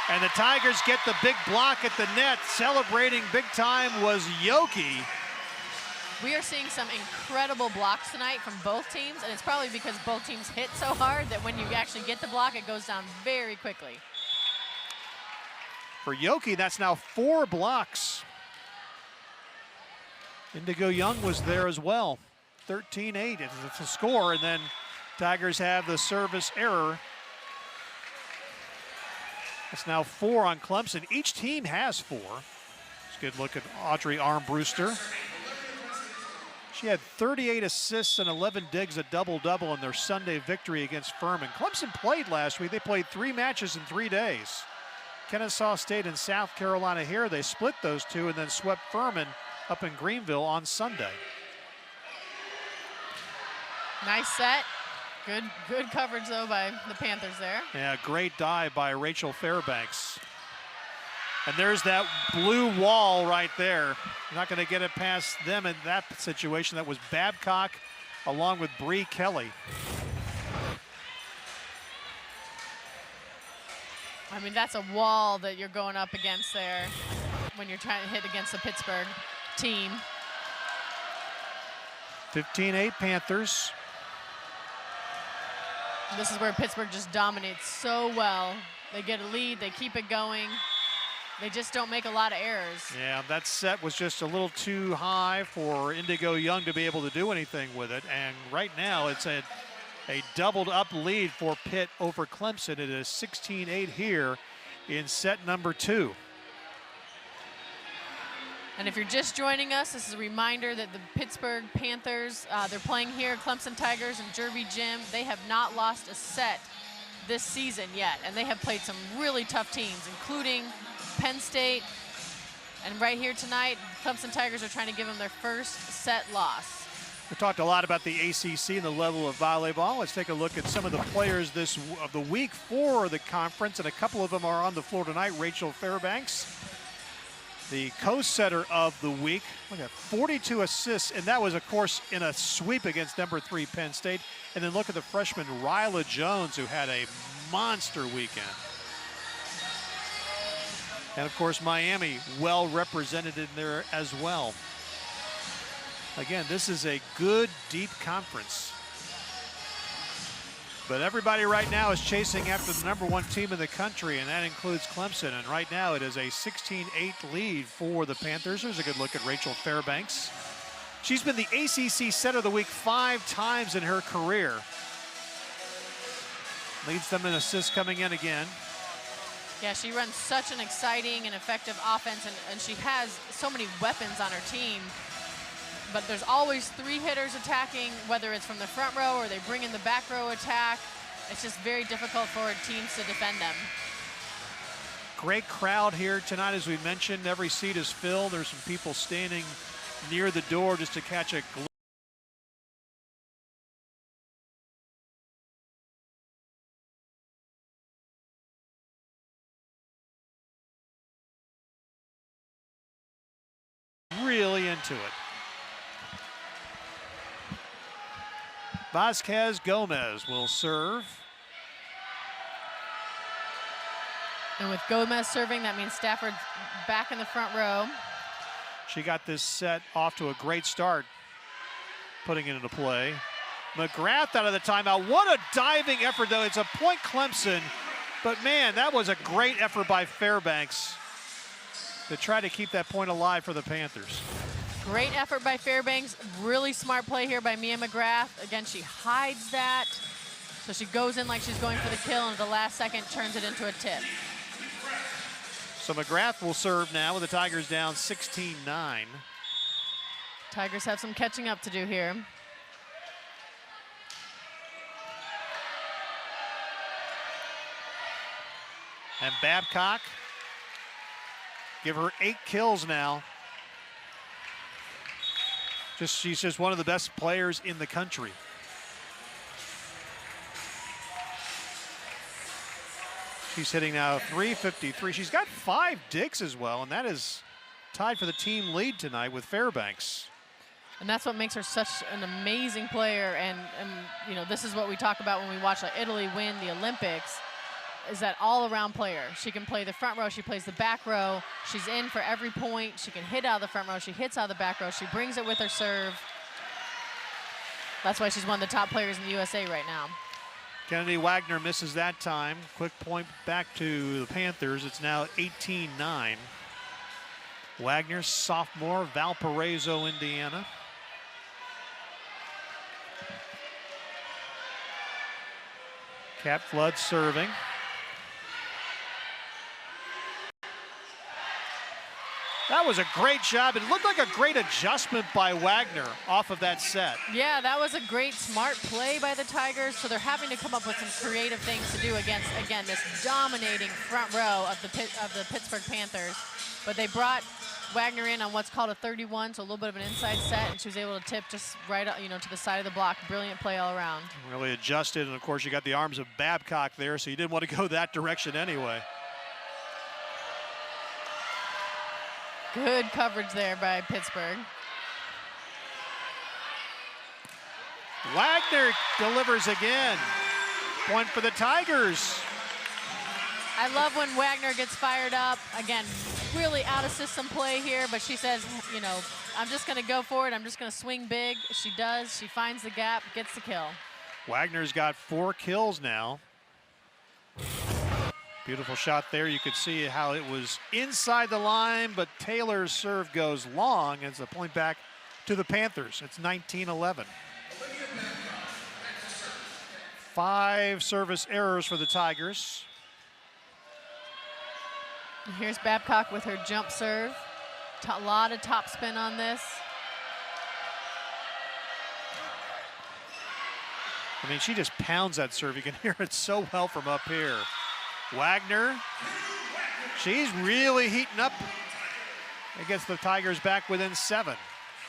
[SPEAKER 1] And the Tigers get the big block at the net. Celebrating big time was Yoki.
[SPEAKER 2] We are seeing some incredible blocks tonight from both teams, and it's probably because both teams hit so hard that when you actually get the block, it goes down very quickly.
[SPEAKER 1] For Yoki, that's now 4 blocks. Indigo Young was there as well. 13-8 is the score, and then Tigers have the service error. It's now 4 on Clemson. Each team has 4. Let's get a look at Audrey Armbruster. She had 38 assists and 11 digs, a double-double in their Sunday victory against Furman. Clemson played last week. They played 3 matches in 3 days. Kennesaw State and South Carolina here. They split those 2 and then swept Furman up in Greenville on Sunday.
[SPEAKER 2] Nice set. Good coverage, though, by the Panthers there.
[SPEAKER 1] Yeah, great dive by Rachel Fairbanks. And there's that blue wall right there. You're not going to get it past them in that situation. That was Babcock along with Bree Kelly.
[SPEAKER 2] I mean, that's a wall that you're going up against there when you're trying to hit against the Pittsburgh team.
[SPEAKER 1] 15-8 Panthers.
[SPEAKER 2] This is where Pittsburgh just dominates so well. They get a lead, they keep it going. They just don't make a lot of errors.
[SPEAKER 1] Yeah, that set was just a little too high for Indigo Young to be able to do anything with it. And right now it's a doubled up lead for Pitt over Clemson. It is 16-8 here in set number 2.
[SPEAKER 2] And if you're just joining us, this is a reminder that the Pittsburgh Panthers, they're playing here, Clemson Tigers and Jervey Gym. They have not lost a set this season yet, and they have played some really tough teams, including Penn State. And right here tonight, Clemson Tigers are trying to give them their first set loss.
[SPEAKER 1] We talked a lot about the ACC and the level of volleyball. Let's take a look at some of the players of the week for the conference, and a couple of them are on the floor tonight. Rachel Fairbanks, the co-setter of the week. Look at 42 assists, and that was, of course, in a sweep against number 3 Penn State. And then look at the freshman Ryla Jones, who had a monster weekend. And of course, Miami well represented in there as well. Again, this is a good, deep conference. But everybody right now is chasing after the #1 team in the country, and that includes Clemson. And right now it is a 16-8 lead for the Panthers. There's a good look at Rachel Fairbanks. She's been the ACC Setter of the Week 5 times in her career. Leads them in assists coming in again.
[SPEAKER 2] Yeah, she runs such an exciting and effective offense, and she has so many weapons on her team. But there's always 3 hitters attacking, whether it's from the front row or they bring in the back row attack. It's just very difficult for teams to defend them.
[SPEAKER 1] Great crowd here tonight, as we mentioned. Every seat is filled. There's some people standing near the door just to catch a glimpse. Really into it. Vasquez Gomez will serve.
[SPEAKER 2] And with Gomez serving, that means Stafford's back in the front row.
[SPEAKER 1] She got this set off to a great start, putting it into play. McGrath out of the timeout. What a diving effort, though. It's a point Clemson, but man, that was a great effort by Fairbanks to try to keep that point alive for the Panthers.
[SPEAKER 2] Great effort by Fairbanks. Really smart play here by Mia McGrath. Again, she hides that. So she goes in like she's going for the kill, and at the last second turns it into a tip.
[SPEAKER 1] So McGrath will serve now with the Tigers down 16-9.
[SPEAKER 2] Tigers have some catching up to do here.
[SPEAKER 1] And Babcock, give her 8 kills now. She's just one of the best players in the country. She's hitting now .353. She's got 5 digs as well, and that is tied for the team lead tonight with Fairbanks.
[SPEAKER 2] And that's what makes her such an amazing player. And you know, this is what we talk about when we watch like Italy win the Olympics, is that all-around player. She can play the front row, she plays the back row, she's in for every point, she can hit out of the front row, she hits out of the back row, she brings it with her serve. That's why she's one of the top players in the USA right now.
[SPEAKER 1] Kennedy Wagner misses that time. Quick point back to the Panthers. It's now 18-9. Wagner, sophomore, Valparaiso, Indiana. Cat Flood serving. That was a great job. It looked like a great adjustment by Wagner off of that set.
[SPEAKER 2] Yeah, that was a great, smart play by the Tigers. So they're having to come up with some creative things to do against, again, this dominating front row of the Pittsburgh Panthers. But they brought Wagner in on what's called a 31, so a little bit of an inside set, and she was able to tip just right, you know, to the side of the block. Brilliant play all around.
[SPEAKER 1] Really adjusted, and of course you got the arms of Babcock there, so you didn't want to go that direction anyway.
[SPEAKER 2] Good coverage there by Pittsburgh.
[SPEAKER 1] Wagner delivers again. Point for the Tigers.
[SPEAKER 2] I love when Wagner gets fired up. Again, really out of system play here, but she says, you know, I'm just going to go for it. I'm just going to swing big. She does. She finds the gap, gets the kill.
[SPEAKER 1] Wagner's got 4 kills now. Beautiful shot there. You could see how it was inside the line, but Taylor's serve goes long. It's a point back to the Panthers. It's 19-11. 5 service errors for the Tigers.
[SPEAKER 2] And here's Babcock with her jump serve. A lot of top spin on this.
[SPEAKER 1] I mean, she just pounds that serve. You can hear it so well from up here. Wagner, she's really heating up. It gets the Tigers back within 7.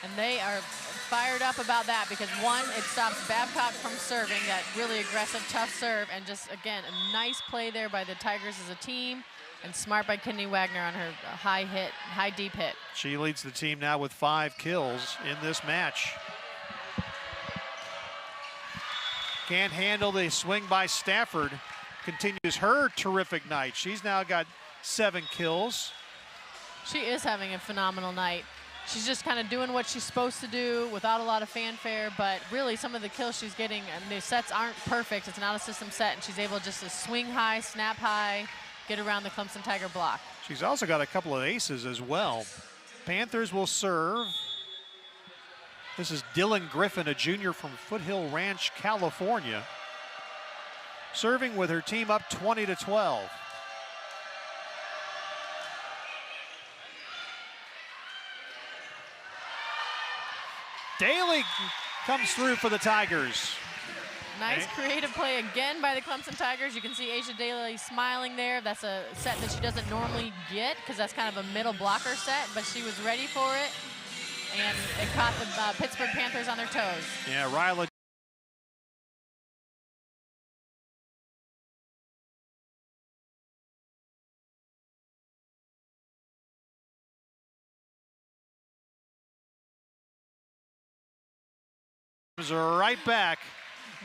[SPEAKER 2] And they are fired up about that because, one, it stops Babcock from serving, that really aggressive, tough serve, and just, again, a nice play there by the Tigers as a team, and smart by Kennedy Wagner on her high hit, high deep hit.
[SPEAKER 1] She leads the team now with 5 kills in this match. Can't handle the swing by Stafford. Continues her terrific night. She's now got 7 kills.
[SPEAKER 2] She is having a phenomenal night. She's just kind of doing what she's supposed to do without a lot of fanfare, but really some of the kills she's getting, and the sets aren't perfect. It's not a system set, and she's able just to swing high, snap high, get around the Clemson Tiger block.
[SPEAKER 1] She's also got a couple of aces as well. Panthers will serve. This is Dylan Griffin, a junior from Foothill Ranch, California, serving with her team up 20-12. Daly comes through for the Tigers.
[SPEAKER 2] Nice creative play again by the Clemson Tigers. You can see Asia Daly smiling there. That's a set that she doesn't normally get because that's kind of a middle blocker set, but she was ready for it, and it caught the Pittsburgh Panthers on their toes.
[SPEAKER 1] Yeah, Ryla. Right back.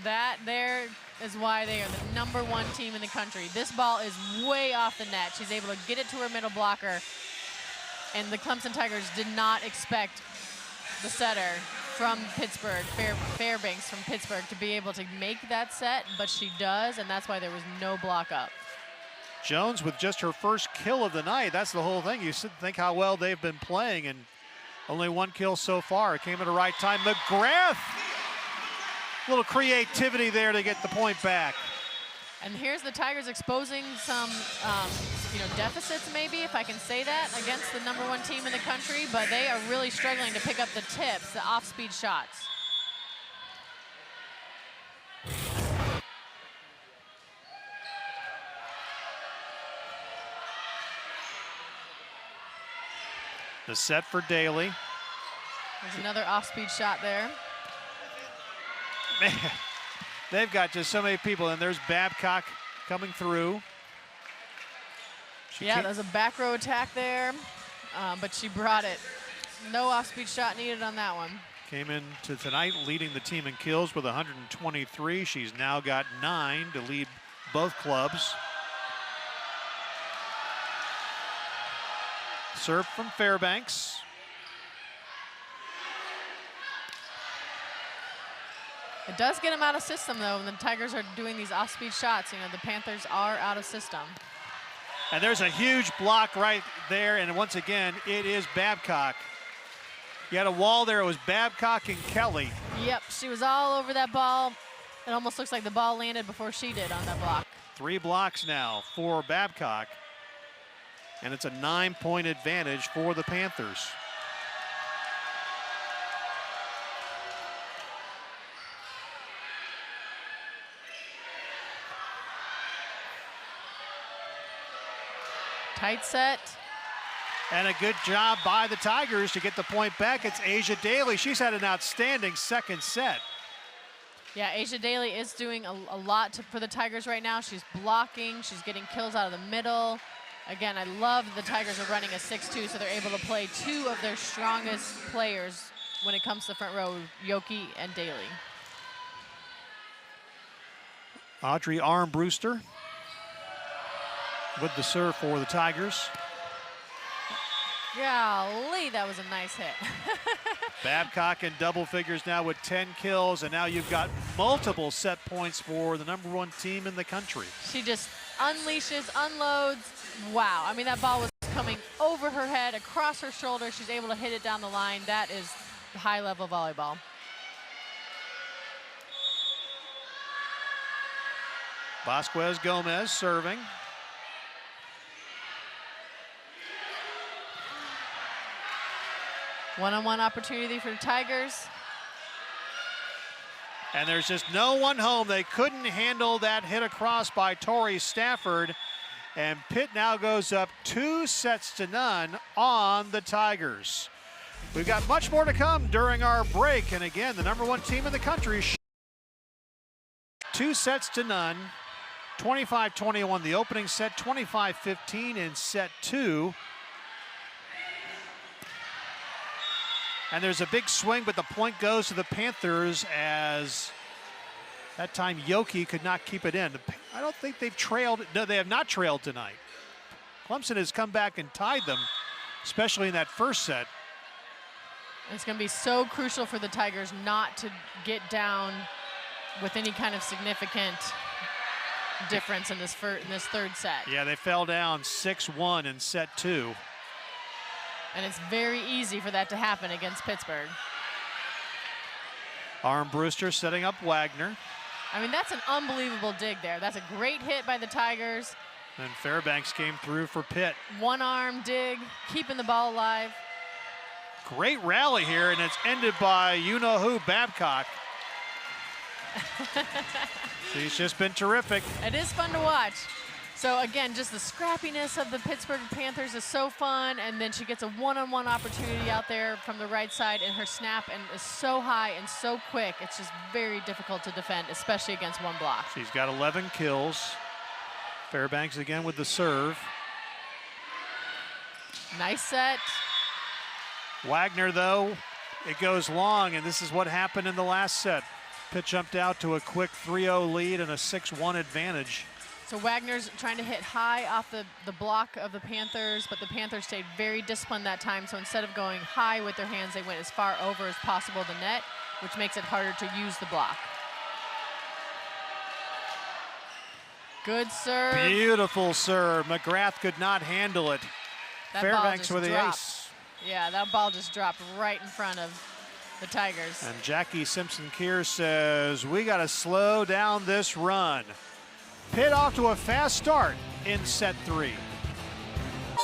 [SPEAKER 2] That there is why they are the #1 team in the country. This ball is way off the net. She's able to get it to her middle blocker, and the Clemson Tigers did not expect the setter from Pittsburgh, Fairbanks from Pittsburgh, to be able to make that set, but she does, and that's why there was no block up.
[SPEAKER 1] Jones with just her first kill of the night. That's the whole thing. You think how well they've been playing, and only 1 kill so far. It came at the right time. McGrath, a little creativity there to get the point back.
[SPEAKER 2] And here's the Tigers exposing some deficits, maybe, if I can say that, against the #1 team in the country, but they are really struggling to pick up the tips, the off-speed shots.
[SPEAKER 1] The set for Daly.
[SPEAKER 2] There's another off-speed shot there.
[SPEAKER 1] Man, they've got just so many people, and there's Babcock coming through.
[SPEAKER 2] Yeah, there's a back row attack there, but she brought it. No off-speed shot needed on that one.
[SPEAKER 1] Came into tonight leading the team in kills with 123. She's now got 9 to lead both clubs. Serve from Fairbanks.
[SPEAKER 2] It does get them out of system, though, when the Tigers are doing these off-speed shots. The Panthers are out of system.
[SPEAKER 1] And there's a huge block right there, and once again, it is Babcock. You had a wall there. It was Babcock and Kelly.
[SPEAKER 2] Yep, she was all over that ball. It almost looks like the ball landed before she did on that block.
[SPEAKER 1] 3 blocks now for Babcock, and it's a 9-point advantage for the Panthers.
[SPEAKER 2] Tight set.
[SPEAKER 1] And a good job by the Tigers to get the point back. It's Asia Daly. She's had an outstanding second set.
[SPEAKER 2] Yeah, Asia Daly is doing a lot for the Tigers right now. She's blocking. She's getting kills out of the middle. Again, I love the Tigers are running a 6-2, so they're able to play 2 of their strongest players when it comes to the front row, Yoki and Daly.
[SPEAKER 1] Audrey Armbruster with the serve for the Tigers.
[SPEAKER 2] Golly, that was a nice hit.
[SPEAKER 1] Babcock in double figures now with 10 kills, and now you've got multiple set points for the #1 team in the country.
[SPEAKER 2] She just unleashes, unloads. Wow, I mean, that ball was coming over her head, across her shoulder. She's able to hit it down the line. That is high-level volleyball.
[SPEAKER 1] Vasquez Gomez serving.
[SPEAKER 2] One-on-one opportunity for the Tigers.
[SPEAKER 1] And there's just no one home. They couldn't handle that hit across by Tori Stafford. And Pitt now goes up 2-0 on the Tigers. We've got much more to come during our break. And again, the #1 team in the country. 2-0, 25-21 the opening set, 25-15 in set 2. And there's a big swing, but the point goes to the Panthers as that time Yoki could not keep it in. I don't think they've trailed. No, they have not trailed tonight. Clemson has come back and tied them, especially in that first set.
[SPEAKER 2] It's going to be so crucial for the Tigers not to get down with any kind of significant difference in this third set.
[SPEAKER 1] Yeah, they fell down 6-1 in set 2.
[SPEAKER 2] And it's very easy for that to happen against Pittsburgh.
[SPEAKER 1] Armbruster setting up Wagner.
[SPEAKER 2] I mean, that's an unbelievable dig there. That's a great hit by the Tigers.
[SPEAKER 1] And Fairbanks came through for Pitt.
[SPEAKER 2] One arm dig, keeping the ball alive.
[SPEAKER 1] Great rally here, and it's ended by you-know-who, Babcock. She's just been terrific.
[SPEAKER 2] It is fun to watch. So again, just the scrappiness of the Pittsburgh Panthers is so fun, and then she gets a one-on-one opportunity out there from the right side, and her snap is so high and so quick, it's just very difficult to defend, especially against one block.
[SPEAKER 1] She's got 11 kills. Fairbanks again with the serve.
[SPEAKER 2] Nice set.
[SPEAKER 1] Wagner, though, it goes long, and this is what happened in the last set. Pitt jumped out to a quick 3-0 lead and a 6-1 advantage.
[SPEAKER 2] So Wagner's trying to hit high off the block of the Panthers, but the Panthers stayed very disciplined that time. So instead of going high with their hands, they went as far over as possible the net, which makes it harder to use the block. Good serve.
[SPEAKER 1] Beautiful serve. McGrath could not handle it.
[SPEAKER 2] That
[SPEAKER 1] Fairbanks with the ace.
[SPEAKER 2] Yeah, that ball just dropped right in front of the Tigers.
[SPEAKER 1] And Jackie Simpson-Keir says, we got to slow down this run. Pitt off to a fast start in set 3.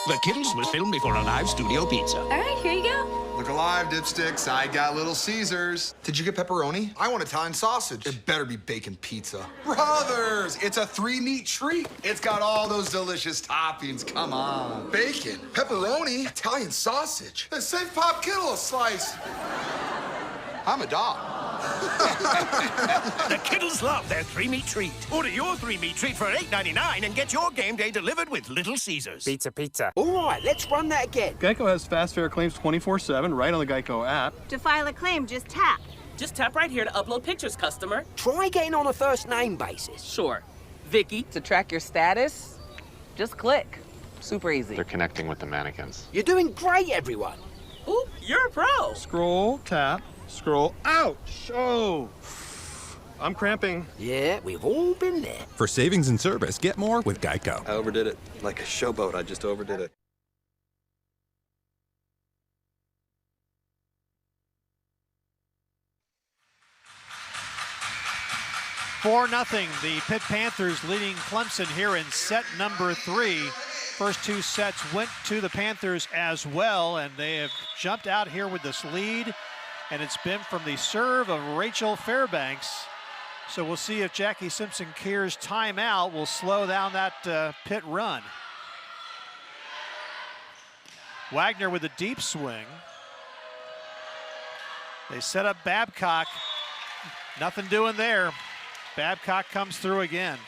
[SPEAKER 12] The Kittles was filmed before a live studio pizza.
[SPEAKER 9] All right, here you go.
[SPEAKER 14] Look alive, dipsticks. I got Little Caesars. Did you get pepperoni? I want Italian sausage. It better be bacon pizza. Brothers, it's a 3-meat treat. It's got all those delicious toppings. Come on. Bacon, pepperoni, Italian sausage. Save Pop Kittle a slice. I'm a dog.
[SPEAKER 12] The Kittles love their 3-meat treat. Order your 3-meat treat for $8.99 and get your game day delivered with Little Caesars.
[SPEAKER 7] Pizza. All right, let's run that again.
[SPEAKER 8] Geico has fast fair claims 24/7 right on the Geico app.
[SPEAKER 9] To file a claim, just tap.
[SPEAKER 10] Just tap right here to upload pictures, customer.
[SPEAKER 7] Try getting on a first-name basis.
[SPEAKER 10] Sure. Vicky.
[SPEAKER 11] To track your status, just click. Super easy.
[SPEAKER 15] They're connecting with the mannequins.
[SPEAKER 7] You're doing great, everyone.
[SPEAKER 10] Ooh, you're a pro.
[SPEAKER 8] Scroll, tap, scroll. Ouch! Oh, I'm cramping.
[SPEAKER 7] Yeah, we've all been there.
[SPEAKER 13] For savings and service, get more with Geico.
[SPEAKER 8] I overdid it. Like a showboat, I just overdid it.
[SPEAKER 1] For nothing, the Pitt Panthers leading Clemson here in set number 3. First 2 sets went to the Panthers as well, and they have jumped out here with this lead, and it's been from the serve of Rachel Fairbanks. So we'll see if Jackie Simpson-Keir's timeout will slow down that Pitt run. Wagner with a deep swing. They set up Babcock. Nothing doing there. Babcock comes through again.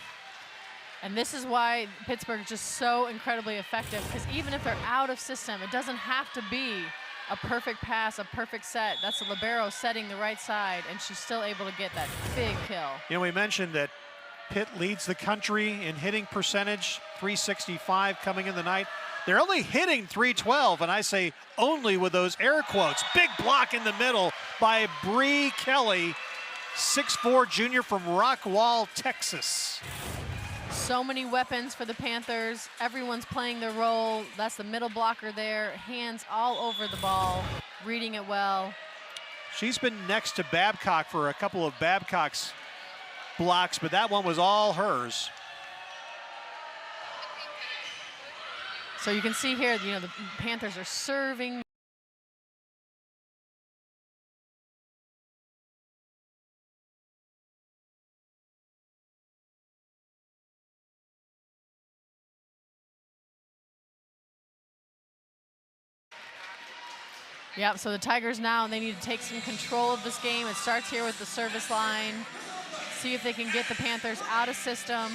[SPEAKER 2] And this is why Pittsburgh is just so incredibly effective, because even if they're out of system, it doesn't have to be a perfect pass, a perfect set. That's the libero setting the right side, and she's still able to get that big kill.
[SPEAKER 1] You know, we mentioned that Pitt leads the country in hitting percentage, 365 coming in the night. They're only hitting 312, and I say only with those air quotes. Big block in the middle by Bree Kelly, 6'4" junior from Rockwall, Texas.
[SPEAKER 2] So many weapons for the Panthers. Everyone's playing their role. That's the middle blocker there. Hands all over the ball, reading it well.
[SPEAKER 1] She's been next to Babcock for a couple of Babcock's blocks, but that one was all hers.
[SPEAKER 2] So you can see here, you know, the Panthers are serving. Yeah, so the Tigers now, they need to take some control of this game. It starts here with the service line. See if they can get the Panthers out of system.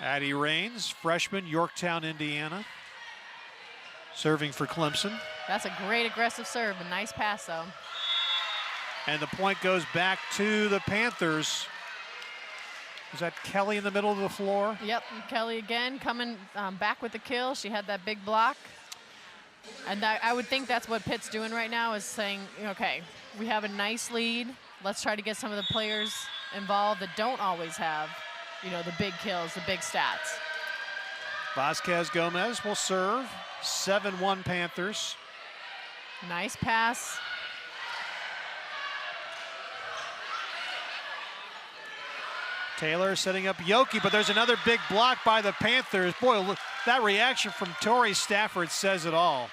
[SPEAKER 1] Addie Raines, freshman, Yorktown, Indiana. Serving for Clemson.
[SPEAKER 2] That's a great aggressive serve, a nice pass though.
[SPEAKER 1] And the point goes back to the Panthers. Was that Kelly in the middle of the floor?
[SPEAKER 2] Yep, Kelly again coming back with the kill. She had that big block. And I would think that's what Pitt's doing right now, is saying, okay, we have a nice lead. Let's try to get some of the players involved that don't always have, the big kills, the big stats.
[SPEAKER 1] Vasquez Gomez will serve. 7-1 Panthers.
[SPEAKER 2] Nice pass.
[SPEAKER 1] Taylor setting up Yoki, but there's another big block by the Panthers. Boy, look, that reaction from Tori Stafford says it all.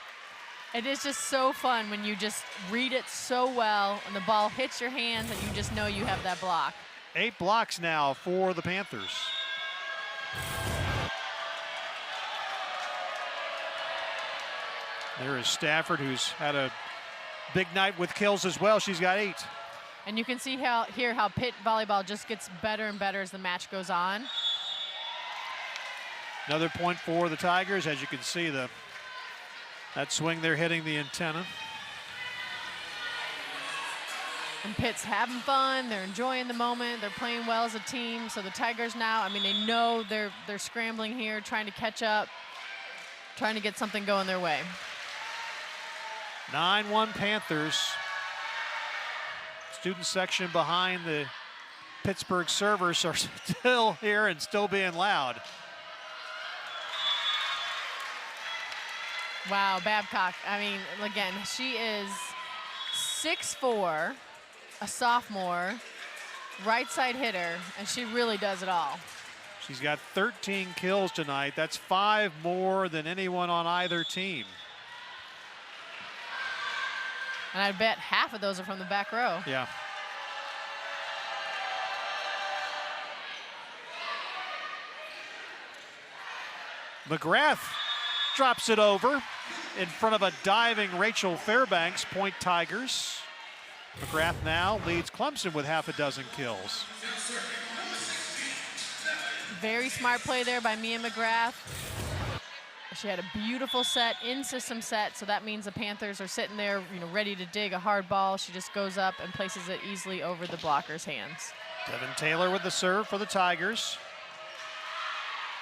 [SPEAKER 2] It is just so fun when you just read it so well and the ball hits your hands and you just know you have that block.
[SPEAKER 1] 8 blocks now for the Panthers. There is Stafford, who's had a big night with kills as well. She's got 8.
[SPEAKER 2] And you can see how Pitt volleyball just gets better and better as the match goes on.
[SPEAKER 1] Another point for the Tigers. As you can see, that swing there hitting the antenna.
[SPEAKER 2] And Pitt's having fun. They're enjoying the moment. They're playing well as a team. So the Tigers now, they know they're scrambling here, trying to catch up, trying to get something going their way.
[SPEAKER 1] 9-1 Panthers. Student section behind the Pittsburgh servers are still here and still being loud.
[SPEAKER 2] Wow, Babcock. Again, she is 6'4", a sophomore, right side hitter, and she really does it all.
[SPEAKER 1] She's got 13 kills tonight. That's 5 more than anyone on either team.
[SPEAKER 2] And I bet half of those are from the back row.
[SPEAKER 1] Yeah. McGrath drops it over in front of a diving Rachel Fairbanks. Point Tigers. McGrath now leads Clemson with half a dozen kills.
[SPEAKER 2] Very smart play there by Mia McGrath. She had a beautiful set, in-system set, so that means the Panthers are sitting there, ready to dig a hard ball. She just goes up and places it easily over the blocker's hands.
[SPEAKER 1] Devin Taylor with the serve for the Tigers.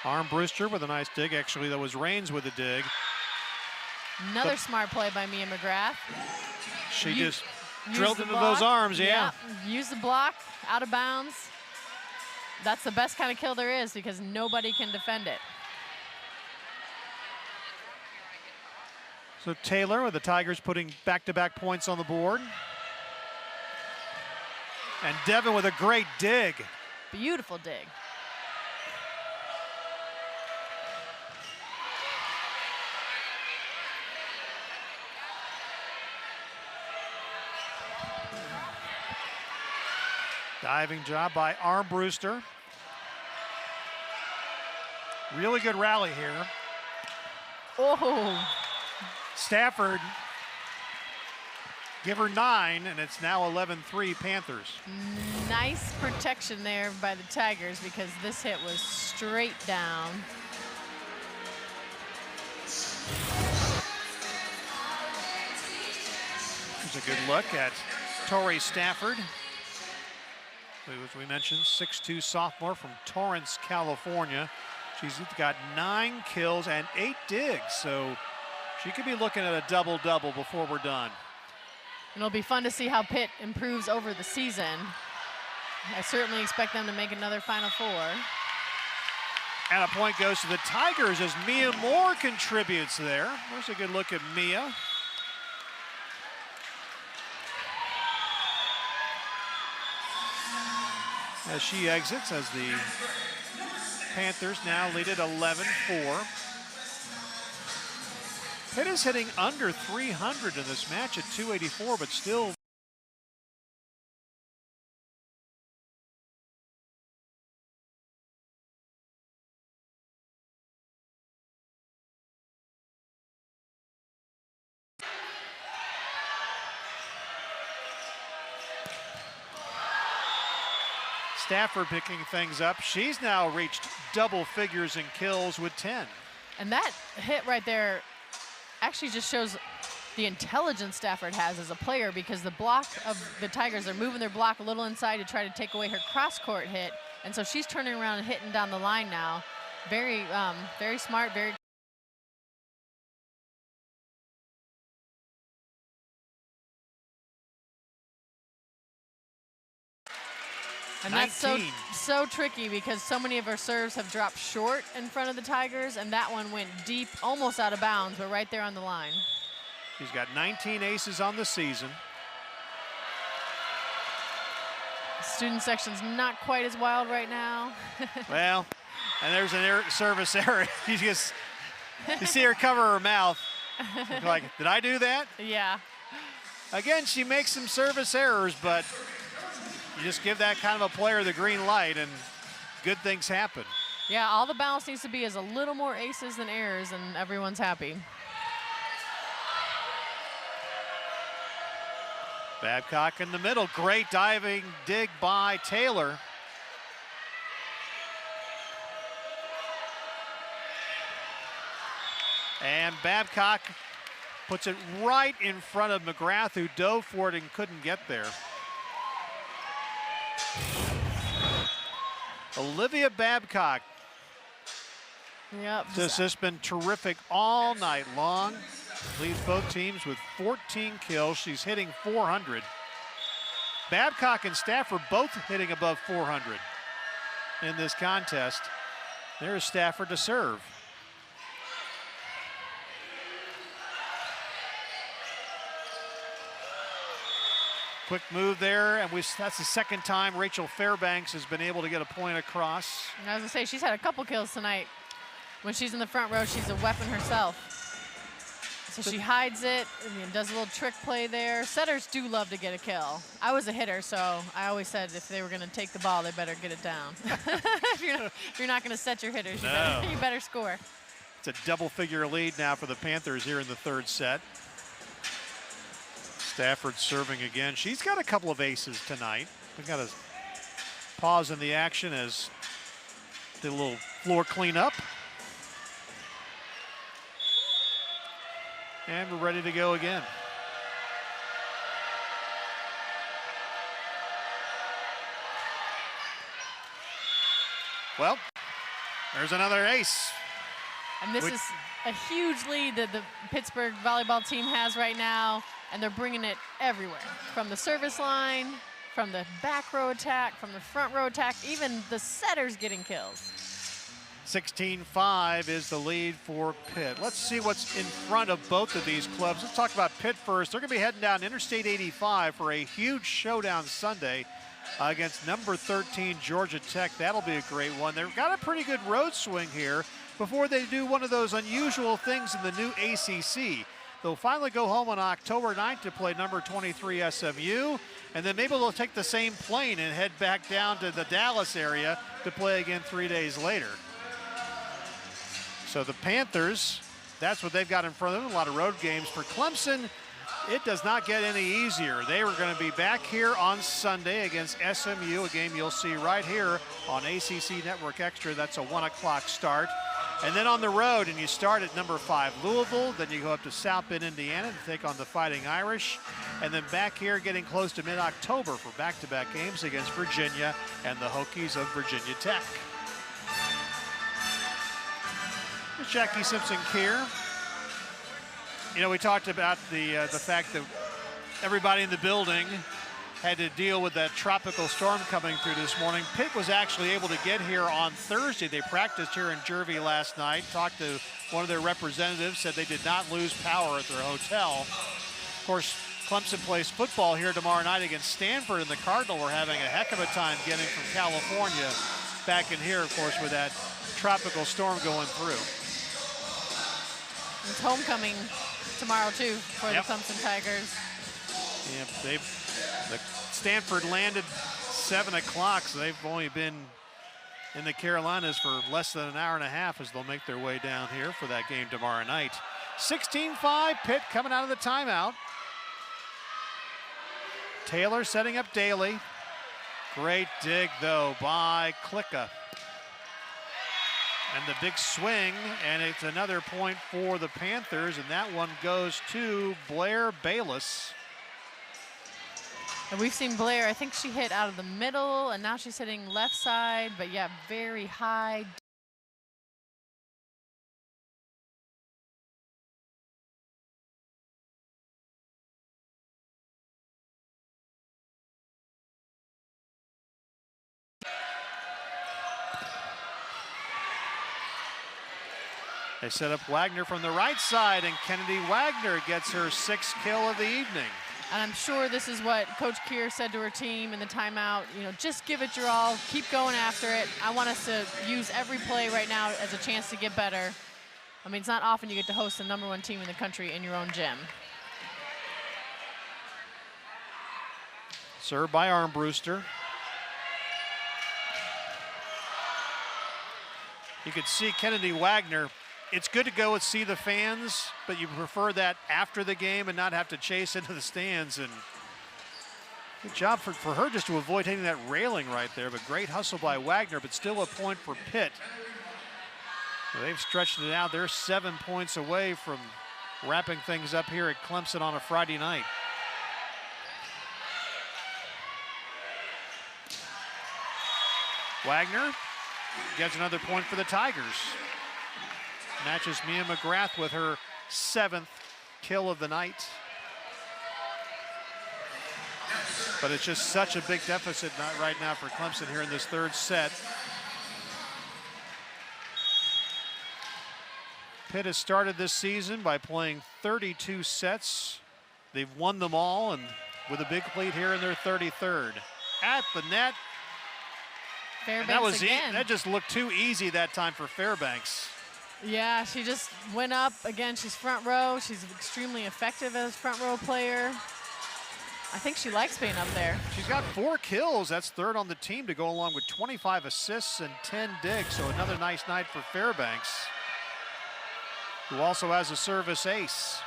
[SPEAKER 1] Armbruster with a nice dig. Actually, that was Raines with the dig.
[SPEAKER 2] Another smart play by Mia McGrath.
[SPEAKER 1] She just drilled into those arms, yeah.
[SPEAKER 2] Use the block, out of bounds. That's the best kind of kill there is because nobody can defend it.
[SPEAKER 1] So Taylor with the Tigers putting back-to-back points on the board. And Devin with a great dig.
[SPEAKER 2] Beautiful dig.
[SPEAKER 1] Diving job by Armbruster. Really good rally here.
[SPEAKER 2] Oh.
[SPEAKER 1] Stafford, give her 9, and it's now 11-3 Panthers.
[SPEAKER 2] Nice protection there by the Tigers because this hit was straight down.
[SPEAKER 1] Here's a good look at Tori Stafford, who, as we mentioned, 6'2" sophomore from Torrance, California. She's got 9 kills and 8 digs, so she could be looking at a double-double before we're done.
[SPEAKER 2] And it'll be fun to see how Pitt improves over the season. I certainly expect them to make another Final Four.
[SPEAKER 1] And a point goes to the Tigers as Mia Moore contributes there. There's a good look at Mia. As she exits, as the Panthers now lead at 11-4. Pitt is hitting under 300 in this match at 284, but still Stafford picking things up. She's now reached double figures in kills with 10.
[SPEAKER 2] And that hit right there actually just shows the intelligence Stafford has as a player because the block of the Tigers, they're moving their block a little inside to try to take away her cross-court hit. And so she's turning around and hitting down the line now. Very, very smart, very. And that's so tricky because so many of her serves have dropped short in front of the Tigers, and that one went deep, almost out of bounds, but right there on the line.
[SPEAKER 1] She's got 19 aces on the season.
[SPEAKER 2] Student section's not quite as wild right now.
[SPEAKER 1] Well, and there's an service error. You see her cover her mouth. Like, did I do that?
[SPEAKER 2] Yeah.
[SPEAKER 1] Again, she makes some service errors, but you just give that kind of a player the green light and good things happen.
[SPEAKER 2] Yeah, all the balance needs to be is a little more aces than errors, and everyone's happy.
[SPEAKER 1] Babcock in the middle. Great diving dig by Taylor. And Babcock puts it right in front of McGrath, who dove for it and couldn't get there. Olivia Babcock.
[SPEAKER 2] Yep.
[SPEAKER 1] This has been terrific all night long. Leads both teams with 14 kills. She's hitting 400. Babcock and Stafford both hitting above 400 in this contest. There's Stafford to serve. Quick move there, and that's the second time Rachel Fairbanks has been able to get a point across.
[SPEAKER 2] I was gonna say, she's had a couple kills tonight. When she's in the front row, she's a weapon herself. So she hides it and does a little trick play there. Setters do love to get a kill. I was a hitter, so I always said if they were gonna take the ball, they better get it down. if you're not gonna set your hitters, you better score.
[SPEAKER 1] It's a double-figure lead now for the Panthers here in the third set. Stafford serving again. She's got a couple of aces tonight. We've got a pause in the action as did a little floor cleanup. And we're ready to go again. Well, there's another ace.
[SPEAKER 2] And this is a huge lead that the Pittsburgh volleyball team has right now, and they're bringing it everywhere. From the service line, from the back row attack, from the front row attack, even the setters getting kills.
[SPEAKER 1] 16-5 is the lead for Pitt. Let's see what's in front of both of these clubs. Let's talk about Pitt first. They're going to be heading down Interstate 85 for a huge showdown Sunday against number 13 Georgia Tech. That'll be a great one. They've got a pretty good road swing here before they do one of those unusual things in the new ACC. They'll finally go home on October 9th to play number 23 SMU, and then maybe they'll take the same plane and head back down to the Dallas area to play again 3 days later. So the Panthers, that's what they've got in front of them, a lot of road games. For Clemson, it does not get any easier. They were going to be back here on Sunday against SMU, a game you'll see right here on ACC Network Extra. That's a 1 o'clock start. And then on the road, and you start at number 5 Louisville, then you go up to South Bend, Indiana to take on the Fighting Irish, and then back here getting close to mid-October for back-to-back games against Virginia and the Hokies of Virginia Tech. Here's Jackie Simpson-Keir. You know, we talked about the fact that everybody in the building had to deal with that tropical storm coming through this morning. Pitt was actually able to get here on Thursday. They practiced here in Jervey last night. Talked to one of their representatives, said they did not lose power at their hotel. Of course, Clemson plays football here tomorrow night against Stanford, and the Cardinal were having a heck of a time getting from California back in here, of course, with that tropical storm going through.
[SPEAKER 2] It's homecoming tomorrow, too, for the Clemson Tigers.
[SPEAKER 1] Yep, the Stanford landed 7 o'clock, so they've only been in the Carolinas for less than an hour and a half as they'll make their way down here for that game tomorrow night. 16-5, Pitt coming out of the timeout. Taylor setting up Daly. Great dig, though, by Klicka. And the big swing, and it's another point for the Panthers, and that one goes to Blair Bayless.
[SPEAKER 2] And we've seen Blair, I think she hit out of the middle, and now she's hitting left side, but yeah, very high.
[SPEAKER 1] They set up Wagner from the right side, and Kennedy Wagner gets her 6th kill of the evening.
[SPEAKER 2] And I'm sure this is what Coach Keir said to her team in the timeout. You know, just give it your all, keep going after it. I want us to use every play right now as a chance to get better. I mean, it's not often you get to host the #1 team in the country in your own gym.
[SPEAKER 1] Served by Armbruster. You could see Kennedy Wagner. It's good to go and see the fans, but you prefer that after the game and not have to chase into the stands. And good job for her just to avoid hitting that railing right there, but great hustle by Wagner, but still a point for Pitt. Well, they've stretched it out. They're 7 points away from wrapping things up here at Clemson on a Friday night. Wagner gets another point for the Tigers. Matches Mia McGrath with her 7th kill of the night. But it's just such a big deficit right now for Clemson here in this 3rd set. Pitt has started this season by playing 32 sets. They've won them all, and with a big lead here in their 33rd. At the net.
[SPEAKER 2] Fairbanks again.
[SPEAKER 1] That just looked too easy that time for Fairbanks.
[SPEAKER 2] Yeah, she just went up. Again, she's front row. She's extremely effective as front row player. I think she likes being up there.
[SPEAKER 1] She's got 4 kills. That's 3rd on the team to go along with 25 assists and 10 digs. So another nice night for Fairbanks, who also has a service ace.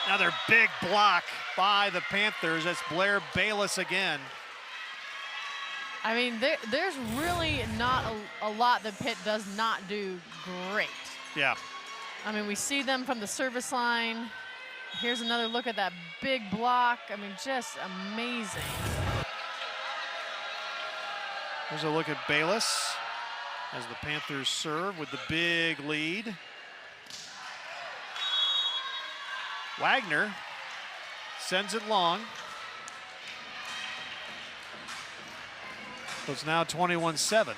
[SPEAKER 1] Another big block by the Panthers. That's Blair Bayless again.
[SPEAKER 2] I mean, there's really not a lot that Pitt does not do great.
[SPEAKER 1] Yeah.
[SPEAKER 2] I mean, we see them from the service line. Here's another look at that big block. I mean, just amazing.
[SPEAKER 1] Here's a look at Bayless as the Panthers serve with the big lead. Wagner sends it long. So it's now 21-7.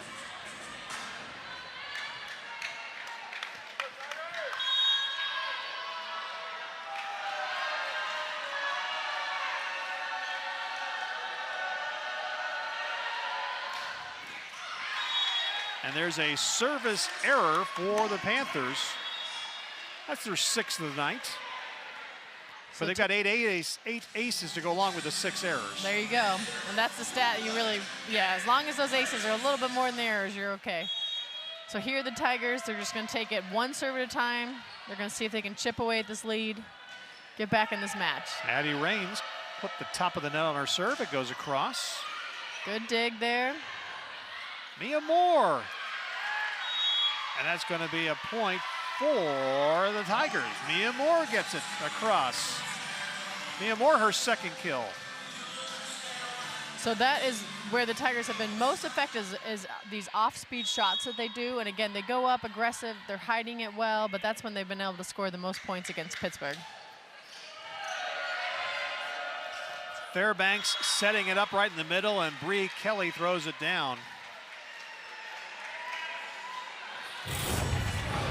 [SPEAKER 1] And there's a service error for the Panthers. That's their 6th of the night. But they've got eight aces to go along with the 6 errors.
[SPEAKER 2] There you go. And that's the stat you really, yeah, as long as those aces are a little bit more than the errors, you're okay. So here are the Tigers. They're just going to take it 1 serve at a time. They're going to see if they can chip away at this lead, get back in this match.
[SPEAKER 1] Addie Raines put the top of the net on her serve. It goes across.
[SPEAKER 2] Good dig there.
[SPEAKER 1] Mia Moore. And that's going to be a point for the Tigers. Mia Moore gets it across. Mia Moore, her 2nd kill.
[SPEAKER 2] So that is where the Tigers have been most effective, is these off-speed shots that they do. And again, they go up aggressive. They're hiding it well, but that's when they've been able to score the most points against Pittsburgh.
[SPEAKER 1] Fairbanks setting it up right in the middle, and Bree Kelly throws it down.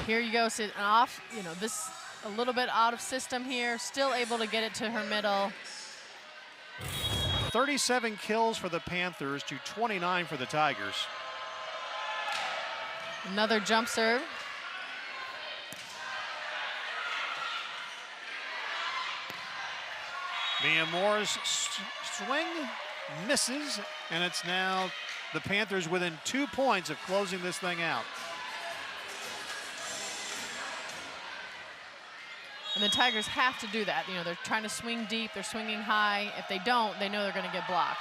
[SPEAKER 2] Here you go, so off, you know, this a little bit out of system here, still able to get it to her middle.
[SPEAKER 1] 37 kills for the Panthers to 29 for the Tigers.
[SPEAKER 2] Another jump serve.
[SPEAKER 1] Mia Moore's swing misses, and it's now the Panthers within 2 points of closing this thing out.
[SPEAKER 2] And the Tigers have to do that. You know, they're trying to swing deep, they're swinging high. If they don't, they know they're going to get blocked.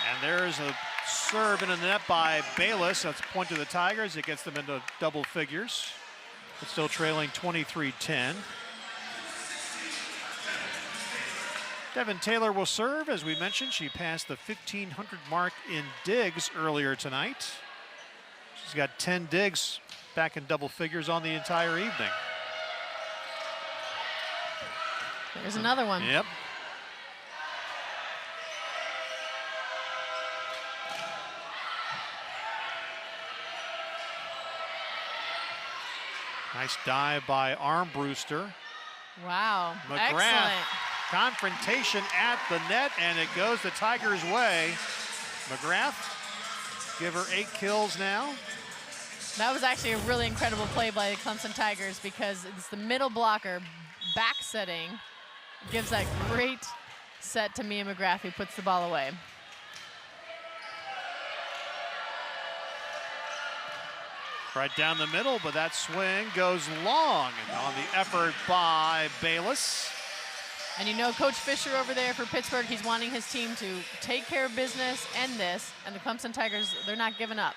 [SPEAKER 1] And there's a serve in the net by Bayless. That's a point to the Tigers. It gets them into double figures. but still trailing 23-10. Devin Taylor will serve. As we mentioned, she passed the 1,500 mark in digs earlier tonight. She's got 10 digs back in double figures on the entire evening.
[SPEAKER 2] There's another one.
[SPEAKER 1] Yep. Nice dive by Armbruster.
[SPEAKER 2] Wow.
[SPEAKER 1] McGrath.
[SPEAKER 2] Excellent.
[SPEAKER 1] Confrontation at the net, and it goes the Tigers' way. McGrath, give her 8 kills now.
[SPEAKER 2] That was actually a really incredible play by the Clemson Tigers because it's the middle blocker back setting. Gives that great set to Mia McGrath, who puts the ball away.
[SPEAKER 1] Right down the middle, but that swing goes long on the effort by Bayless.
[SPEAKER 2] And you know Coach Fisher over there for Pittsburgh, he's wanting his team to take care of business, end this, and the Clemson Tigers, they're not giving up.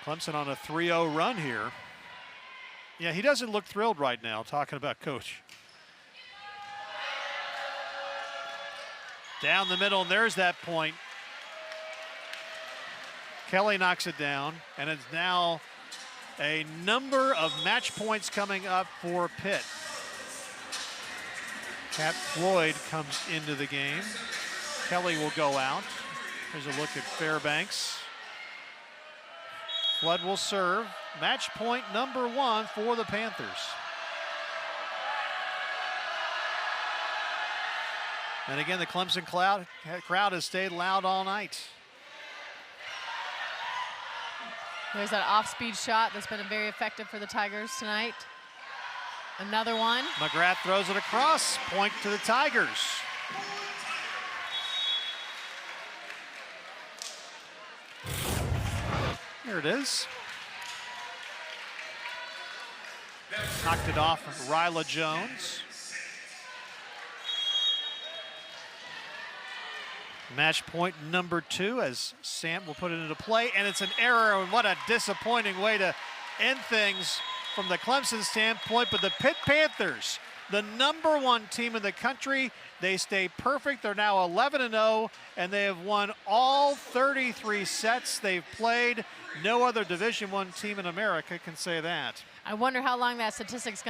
[SPEAKER 1] Clemson on a 3-0 run here. Yeah, he doesn't look thrilled right now, talking about Coach. Down the middle, and there's that point. Kelly knocks it down, and it's now a number of match points coming up for Pitt. Kat Floyd comes into the game. Kelly will go out. Here's a look at Fairbanks. Flood will serve. Match point number 1 for the Panthers. And again, the Clemson crowd has stayed loud all night.
[SPEAKER 2] There's that off-speed shot that's been very effective for the Tigers tonight. Another one.
[SPEAKER 1] McGrath throws it across. Point to the Tigers. There it is. Knocked it off of Ryla Jones. Match point number 2 as Sam will put it into play, and it's an error, and what a disappointing way to end things from the Clemson standpoint. But the Pitt Panthers, the number 1 team in the country, they stay perfect. They're now 11-0, and they have won all 33 sets they've played. No other Division I team in America can say that.
[SPEAKER 2] I wonder how long that statistic's going to